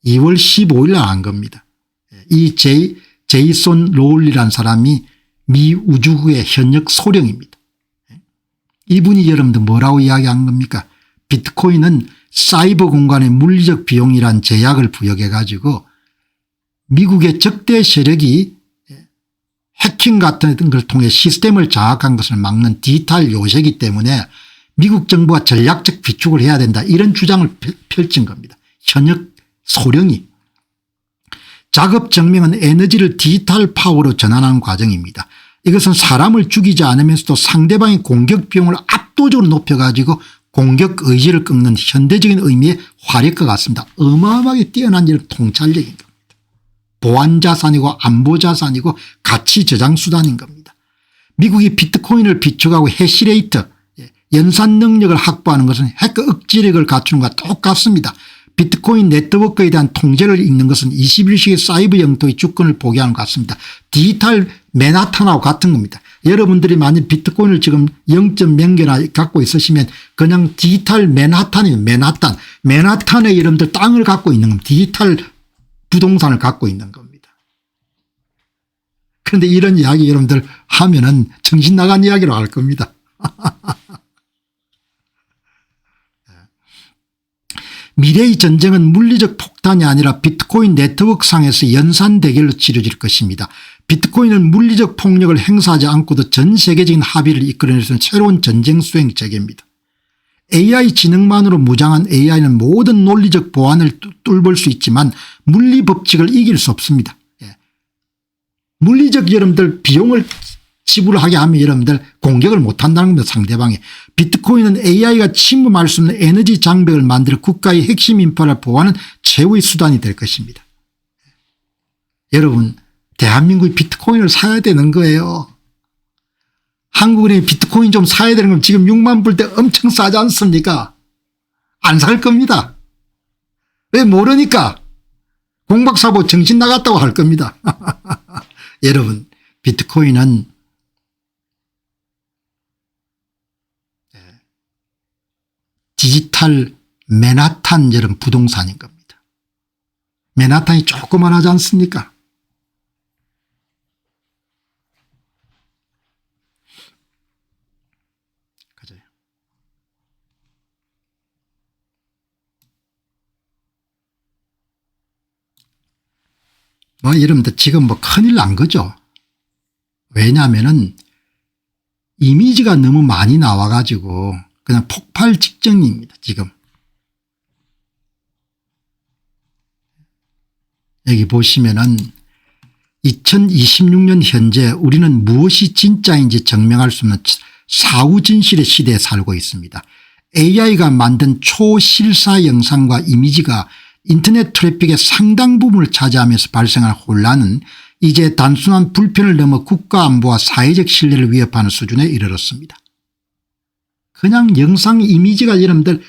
2월 15일 날 한 겁니다. 이 제이손 로울리라는 사람이 미 우주국의 현역 소령입니다. 이분이 여러분들 뭐라고 이야기한 겁니까? 비트코인은 사이버 공간의 물리적 비용이란 제약을 부여해 가지고 미국의 적대 세력이 해킹 같은 걸 통해 시스템을 장악한 것을 막는 디지털 요새이기 때문에 미국 정부가 전략적 비축을 해야 된다, 이런 주장을 펼친 겁니다. 현역 소령이. 작업 증명은 에너지를 디지털 파워로 전환하는 과정입니다. 이것은 사람을 죽이지 않으면서도 상대방의 공격 비용을 압도적으로 높여가지고 공격 의지를 꺾는 현대적인 의미의 화력과 같습니다. 어마어마하게 뛰어난 이런 통찰력인 겁니다. 보안 자산이고 안보 자산이고 가치 저장 수단인 겁니다. 미국이 비트코인을 비축하고 해시레이트 연산 능력을 확보하는 것은 해커 억지력을 갖추는 것과 똑같습니다. 비트코인 네트워크에 대한 통제를 잇는 것은 21세기 사이버 영토의 주권을 포기하는 것 같습니다. 디지털 맨하탄하고 같은 겁니다. 여러분들이 만약 비트코인을 지금 0몇 개나 갖고 있으시면 그냥 디지털 맨하탄이에요. 맨하탄에 여러분들 땅을 갖고 있는 겁니다. 디지털 부동산을 갖고 있는 겁니다. 그런데 이런 이야기 여러분들 하면은 정신 나간 이야기로 할 겁니다. 미래의 전쟁은 물리적 폭탄이 아니라 비트코인 네트워크 상에서 연산 대결로 치러질 것입니다. 비트코인은 물리적 폭력을 행사하지 않고도 전 세계적인 합의를 이끌어낼 수 있는 새로운 전쟁 수행 체계입니다. AI 지능만으로 무장한 AI는 모든 논리적 보안을 뚫을 수 있지만 물리 법칙을 이길 수 없습니다. 물리적 여러분들 비용을 지불하게 하면 여러분들 공격을 못한다는 겁니다. 상대방이. 비트코인은 AI가 침범할 수 없는 에너지 장벽을 만들어 국가의 핵심 인프라를 보호하는 최후의 수단이 될 것입니다. 여러분, 대한민국이 비트코인을 사야 되는 거예요. 한국은행이 비트코인 좀 사야 되는 건 지금 6만 불대 엄청 싸지 않습니까? 안 살 겁니다. 왜 모르니까 공박사보 정신 나갔다고 할 겁니다. 여러분, 비트코인은 디지털 맨하탄 여러분 부동산인 겁니다. 맨하탄이 조그만하지 않습니까? 그죠? 여러분들 지금 큰일 난 거죠. 왜냐하면은 이미지가 너무 많이 나와 가지고 그냥 폭발 직전입니다. 지금 여기 보시면은 2026년 현재 우리는 무엇이 진짜인지 증명할 수 없는 사후 진실의 시대에 살고 있습니다. AI가 만든 초실사 영상과 이미지가 인터넷 트래픽의 상당 부분을 차지하면서 발생한 혼란은 이제 단순한 불편을 넘어 국가 안보와 사회적 신뢰를 위협하는 수준에 이르렀습니다. 그냥 영상 이미지가 여러분들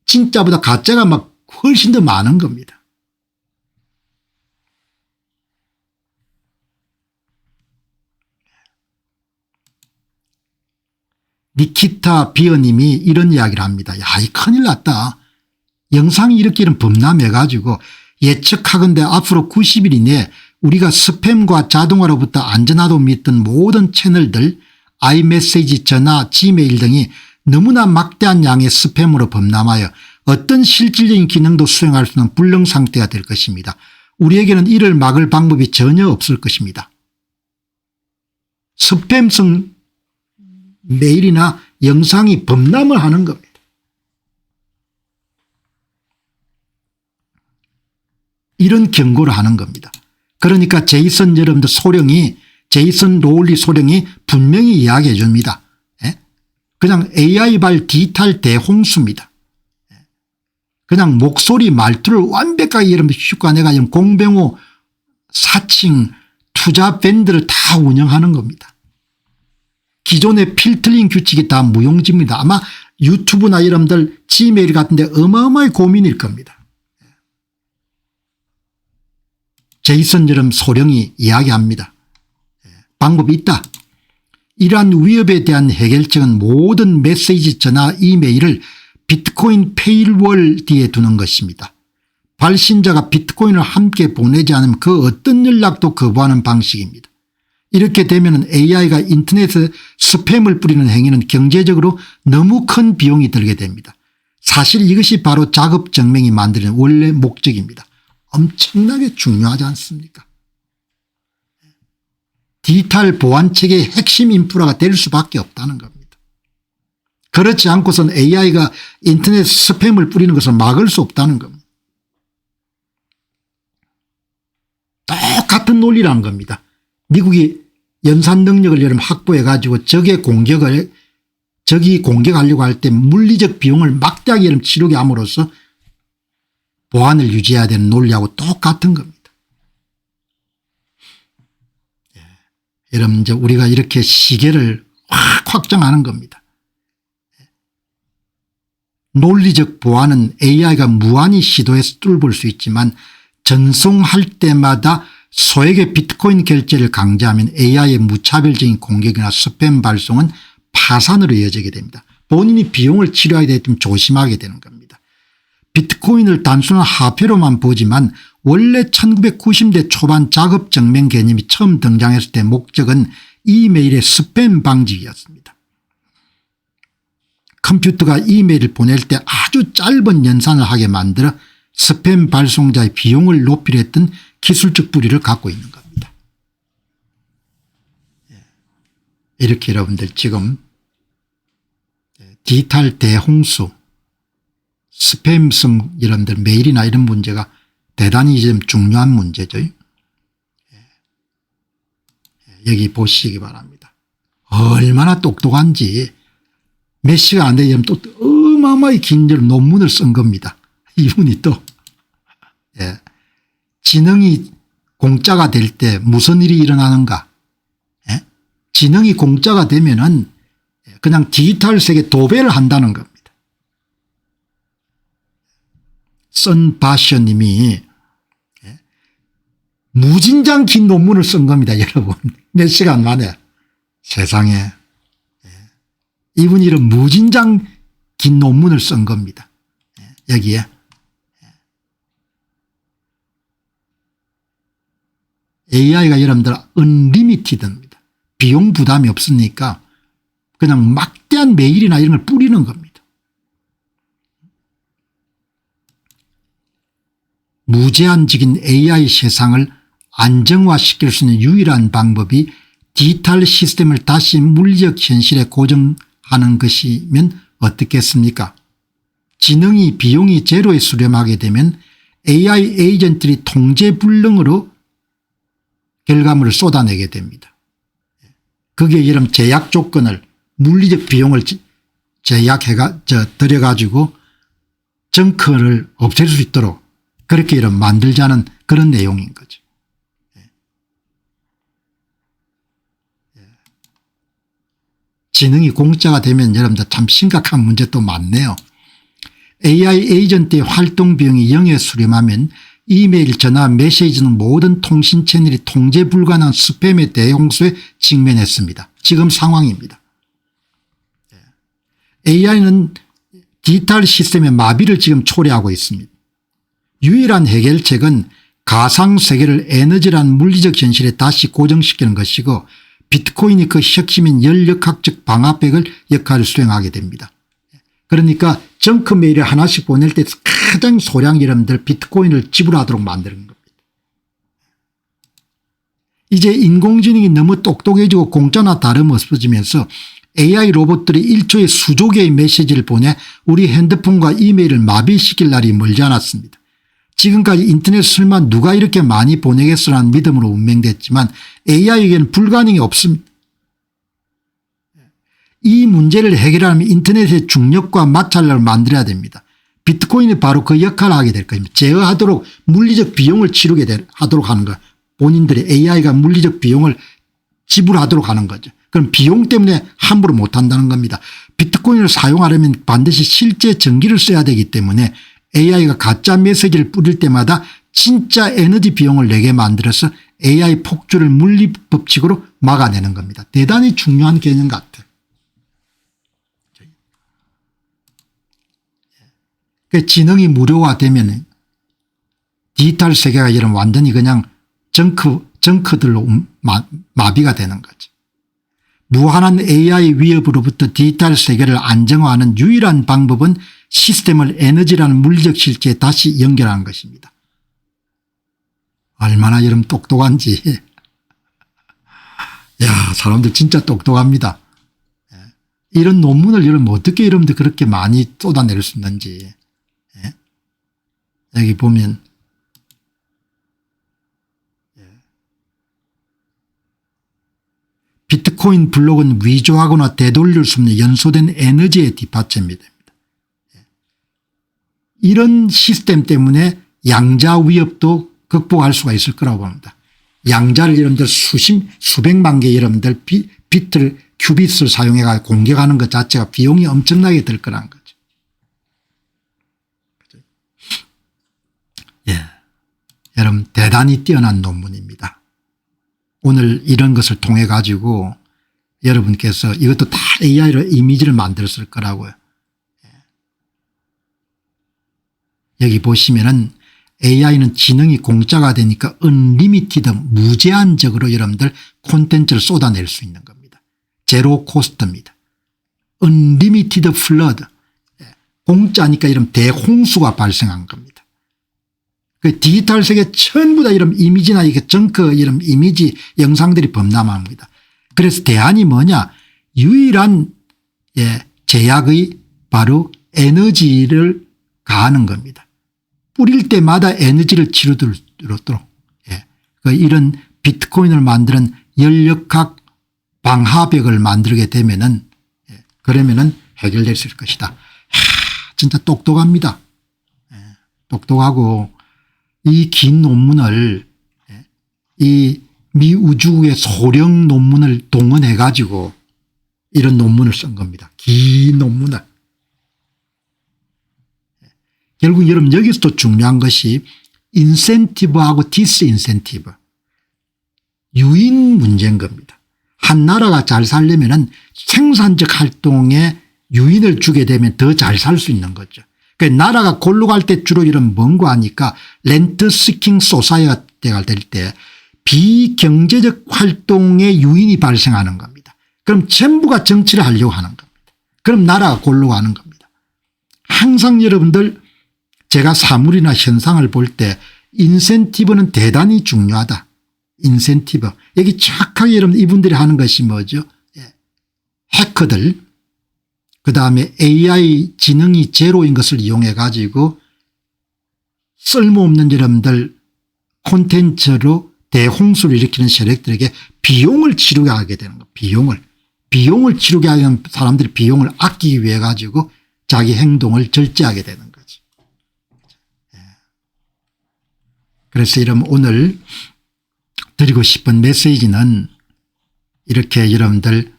진짜보다 가짜가 막 훨씬 더 많은 겁니다. 니키타 비어님이 이런 이야기를 합니다. 야, 이 큰일 났다. 영상이 이렇게 이런 범람해 가지고 예측하건대 앞으로 90일 이내에 우리가 스팸과 자동화로부터 안전하다고 믿던 모든 채널들, 아이메시지, 전화, 지메일 등이 너무나 막대한 양의 스팸으로 범람하여 어떤 실질적인 기능도 수행할 수 없는 불능 상태가 될 것입니다. 우리에게는 이를 막을 방법이 전혀 없을 것입니다. 스팸성 메일이나 영상이 범람을 하는 겁니다. 이런 경고를 하는 겁니다. 그러니까 제이슨 여러분들 소령이 제이슨 로울리 소령이 분명히 이야기해 줍니다. 예? 그냥 AI발 디지털 대홍수입니다. 예? 그냥 목소리 말투를 완벽하게 여러분 휘과내가 공병호 사칭 투자 밴드를 다 운영하는 겁니다. 기존의 필터링 규칙이 다 무용지입니다. 아마 유튜브나 여러분들 지메일 같은 데 어마어마하게 고민일 겁니다. 제이슨 여러분 소령이 이야기합니다. 방법이 있다. 이러한 위협에 대한 해결책은 모든 메시지 전화 이메일을 비트코인 페이월 뒤에 두는 것입니다. 발신자가 비트코인을 함께 보내지 않으면 그 어떤 연락도 거부하는 방식입니다. 이렇게 되면 AI가 인터넷에 스팸을 뿌리는 행위는 경제적으로 너무 큰 비용이 들게 됩니다. 사실 이것이 바로 작업증명이 만드는 원래 목적입니다. 엄청나게 중요하지 않습니까? 디지털 보안체계의 핵심 인프라가 될 수밖에 없다는 겁니다. 그렇지 않고선 AI가 인터넷 스팸을 뿌리는 것을 막을 수 없다는 겁니다. 똑같은 논리라는 겁니다. 미국이 연산 능력을 여러분 확보해 가지고 적이 공격하려고 할 때 물리적 비용을 막대하게 여러분 치르게 함으로써 보안을 유지해야 되는 논리하고 똑같은 겁니다. 예. 여러분 이제 우리가 이렇게 시계를 확 확장하는 겁니다. 논리적 보안은 AI가 무한히 시도해서 뚫을 수 있지만 전송할 때마다 소액의 비트코인 결제를 강제하면 AI의 무차별적인 공격이나 스팸 발송은 파산으로 이어지게 됩니다. 본인이 비용을 치료해야 되면 조심하게 되는 겁니다. 비트코인을 단순한 화폐로만 보지만 원래 1990년대 초반 작업증명 개념이 처음 등장했을 때 목적은 이메일의 스팸 방지였습니다. 컴퓨터가 이메일을 보낼 때 아주 짧은 연산을 하게 만들어 스팸 발송자의 비용을 높이려 했던 기술적 뿌리를 갖고 있는 겁니다. 이렇게 여러분들 지금 디지털 대홍수 스팸성 여러분들 메일이나 이런 문제가 대단히 좀 중요한 문제죠. 여기 보시기 바랍니다. 얼마나 똑똑한지 몇 시간 안 되면 또 어마어마하게 긴 논문을 쓴 겁니다. 이분이 또 지능이 공짜가 될 때 무슨 일이 일어나는가. 지능이 공짜가 되면은 그냥 디지털 세계 도배를 한다는 겁니다. 선바셔님이 무진장 긴 논문을 쓴 겁니다. 여러분 몇 시간 만에. 세상에 이분이 이런 무진장 긴 논문을 쓴 겁니다. 여기에 AI가 여러분들 언리미티드입니다. 비용 부담이 없으니까 그냥 막대한 메일이나 이런 걸 뿌리는 겁니다. 무제한적인 AI 세상을 안정화시킬 수 있는 유일한 방법이 디지털 시스템을 다시 물리적 현실에 고정하는 것이면 어떻겠습니까? 지능이 비용이 제로에 수렴하게 되면 AI 에이전트들이 통제불능으로 결과물을 쏟아내게 됩니다. 거기에 이런 제약 조건을 물리적 비용을 들여가지고 정크를 없앨 수 있도록 그렇게 이런 만들자는 그런 내용인 거죠. 지능이 공짜가 되면 여러분들 참 심각한 문제 또 많네요. AI 에이전트의 활동 비용이 0에 수렴하면 이메일, 전화, 메시지는 모든 통신 채널이 통제 불가능한 스팸의 대홍수에 직면했습니다. 지금 상황입니다. AI는 디지털 시스템의 마비를 지금 초래하고 있습니다. 유일한 해결책은 가상세계를 에너지란 물리적 현실에 다시 고정시키는 것이고 비트코인이 그 핵심인 연력학적 방화벽을 역할을 수행하게 됩니다. 그러니까 정크 메일을 하나씩 보낼 때 가장 소량 여러분들 비트코인을 지불하도록 만드는 겁니다. 이제 인공지능이 너무 똑똑해지고 공짜나 다름없어지면서 AI 로봇들이 1초에 수조 개의 메시지를 보내 우리 핸드폰과 이메일을 마비시킬 날이 멀지 않았습니다. 지금까지 인터넷 설마 누가 이렇게 많이 보내겠어라는 믿음으로 운명됐지만 AI에게는 불가능이 없습니다. 이 문제를 해결하려면 인터넷의 중력과 마찰력을 만들어야 됩니다. 비트코인이 바로 그 역할을 하게 될 겁니다. 제어하도록 물리적 비용을 치르게 하도록 하는 거. 본인들이 AI가 물리적 비용을 지불하도록 하는 거죠. 그럼 비용 때문에 함부로 못한다는 겁니다. 비트코인을 사용하려면 반드시 실제 전기를 써야 되기 때문에 AI가 가짜 메시지를 뿌릴 때마다 진짜 에너지 비용을 내게 만들어서 AI 폭주를 물리법칙으로 막아내는 겁니다. 대단히 중요한 개념 같아요. 그 지능이 무료화되면 디지털 세계가 이런 완전히 그냥 정크들로 마비가 되는 거죠. 무한한 AI 위협으로부터 디지털 세계를 안정화하는 유일한 방법은 시스템을 에너지라는 물리적 실체에 다시 연결하는 것입니다. 얼마나 여러분 똑똑한지. 야, 사람들 진짜 똑똑합니다. 이런 논문을 여러분 어떻게 여러분들 그렇게 많이 쏟아낼 수 있는지. 여기 보면 비트코인 블록은 위조하거나 되돌릴 수 없는 연소된 에너지의 뒷받침입니다. 이런 시스템 때문에 양자 위협도 극복할 수가 있을 거라고 봅니다. 양자를 여러분들 수백만 개 여러분들 비트를 큐빗을 사용해 가지고 공격하는 것 자체가 비용이 엄청나게 들 거라는 거죠. 예, 여러분 대단히 뛰어난 논문입니다. 오늘 이런 것을 통해 가지고 여러분께서 이것도 다 AI로 이미지를 만들었을 거라고요. 여기 보시면은 AI는 지능이 공짜가 되니까 언리미티드 무제한적으로 여러분들 콘텐츠를 쏟아낼 수 있는 겁니다. 제로 코스트입니다. 언리미티드 플러드. 공짜니까 이런 대홍수가 발생한 겁니다. 그 디지털 세계 전부 다 이런 이미지나 이게 정크 이런 이미지 영상들이 범람합니다. 그래서 대안이 뭐냐? 유일한 제약의 바로 에너지를 가하는 겁니다. 뿌릴 때마다 에너지를 치르도록 이런 비트코인을 만드는 연력학 방화벽을 만들게 되면은 그러면은 해결될 수 있을 것이다. 진짜 똑똑합니다. 똑똑하고 이 긴 논문을 이 미 우주국의 소령 논문을 동원해 가지고 이런 논문을 쓴 겁니다. 긴 논문을. 결국 여러분 여기서도 중요한 것이 인센티브하고 디스인센티브. 유인 문제인 겁니다. 한 나라가 잘 살려면은 생산적 활동에 유인을 주게 되면 더 잘 살 수 있는 거죠. 그러니까 나라가 골로 갈 때 주로 이런 뭔고 하니까 렌트 시킹 소사이어티가 될 때 비경제적 활동에 유인이 발생하는 겁니다. 그럼 전부가 정치를 하려고 하는 겁니다. 그럼 나라가 골로 가는 겁니다. 항상 여러분들 제가 사물이나 현상을 볼 때 인센티브는 대단히 중요하다. 인센티브. 여기 정확하게 여러분 이분들이 하는 것이 뭐죠? 해커들 그다음에 AI 지능이 제로인 것을 이용해 가지고 쓸모없는 여러분들 콘텐츠로 대홍수를 일으키는 세력들에게 비용을 치르게 하게 되는 거예요. 비용을 치르게 하는 사람들이 비용을 아끼기 위해 가지고 자기 행동을 절제하게 되는 거죠. 그래서 여러분 오늘 드리고 싶은 메시지는 이렇게 여러분들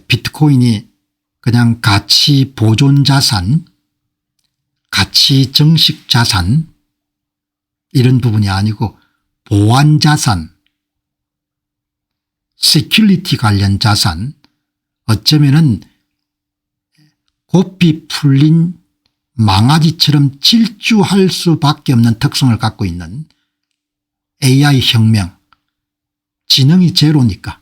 비트코인이 그냥 가치 보존 자산, 가치 정식 자산 이런 부분이 아니고 보안 자산, 시큐리티 관련 자산, 어쩌면은 고삐 풀린 망아지처럼 질주할 수밖에 없는 특성을 갖고 있는 AI 혁명, 지능이 제로니까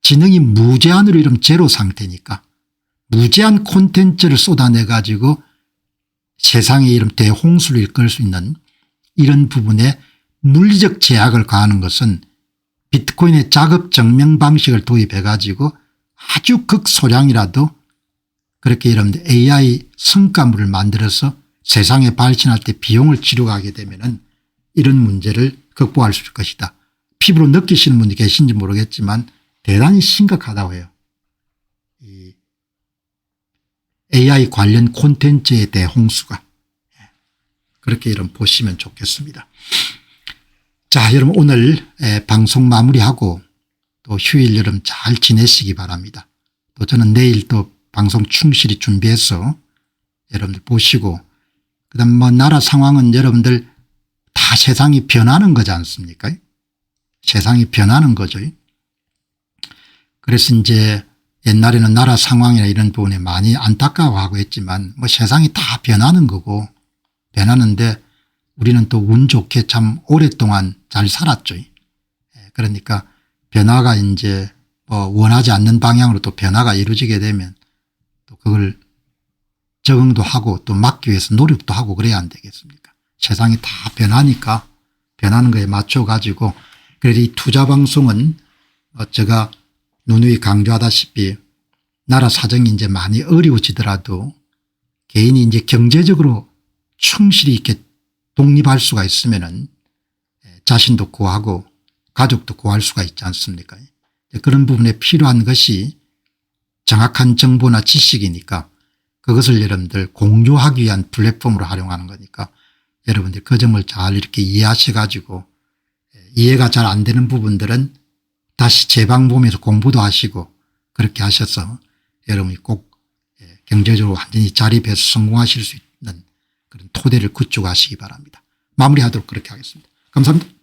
지능이 무제한으로 이런 제로 상태니까 무제한 콘텐츠를 쏟아내 가지고 세상에 이런 대홍수를 이끌 수 있는 이런 부분에 물리적 제약을 가하는 것은 비트코인의 작업 증명 방식을 도입해 가지고 아주 극소량이라도 그렇게 여러분들 AI 성과물을 만들어서 세상에 발전할 때 비용을 치르게 되면은 이런 문제를 극복할 수 있을 것이다. 피부로 느끼시는 분이 계신지 모르겠지만 대단히 심각하다고 해요. 이 AI 관련 콘텐츠의 대홍수가. 그렇게 여러분 보시면 좋겠습니다. 자, 여러분 오늘 방송 마무리하고 또 휴일 여러분 잘 지내시기 바랍니다. 또 저는 내일 또 방송 충실히 준비해서 여러분들 보시고 그다음 뭐 나라 상황은 여러분들 다 세상이 변하는 거지 않습니까? 세상이 변하는 거죠. 그래서 이제 옛날에는 나라 상황이나 이런 부분에 많이 안타까워하고 했지만 뭐 세상이 다 변하는 거고 변하는데 우리는 또 운 좋게 참 오랫동안 잘 살았죠. 그러니까 변화가 이제 뭐 원하지 않는 방향으로 또 변화가 이루어지게 되면 또 그걸 적응도 하고 또 막기 위해서 노력도 하고 그래야 안 되겠습니까? 세상이 다 변하니까 변하는 거에 맞춰 가지고 그래서 이 투자방송은 제가 누누이 강조하다시피 나라 사정이 이제 많이 어려워지더라도 개인이 이제 경제적으로 충실히 이렇게 독립할 수가 있으면은 자신도 구하고 가족도 구할 수가 있지 않습니까? 그런 부분에 필요한 것이 정확한 정보나 지식이니까 그것을 여러분들 공유하기 위한 플랫폼으로 활용하는 거니까 여러분들 그 점을 잘 이렇게 이해하셔 가지고 이해가 잘 안 되는 부분들은 다시 재방법에서 공부도 하시고 그렇게 하셔서 여러분이 꼭 경제적으로 완전히 자립해서 성공하실 수 있는 그런 토대를 구축하시기 바랍니다. 마무리하도록 그렇게 하겠습니다. 감사합니다.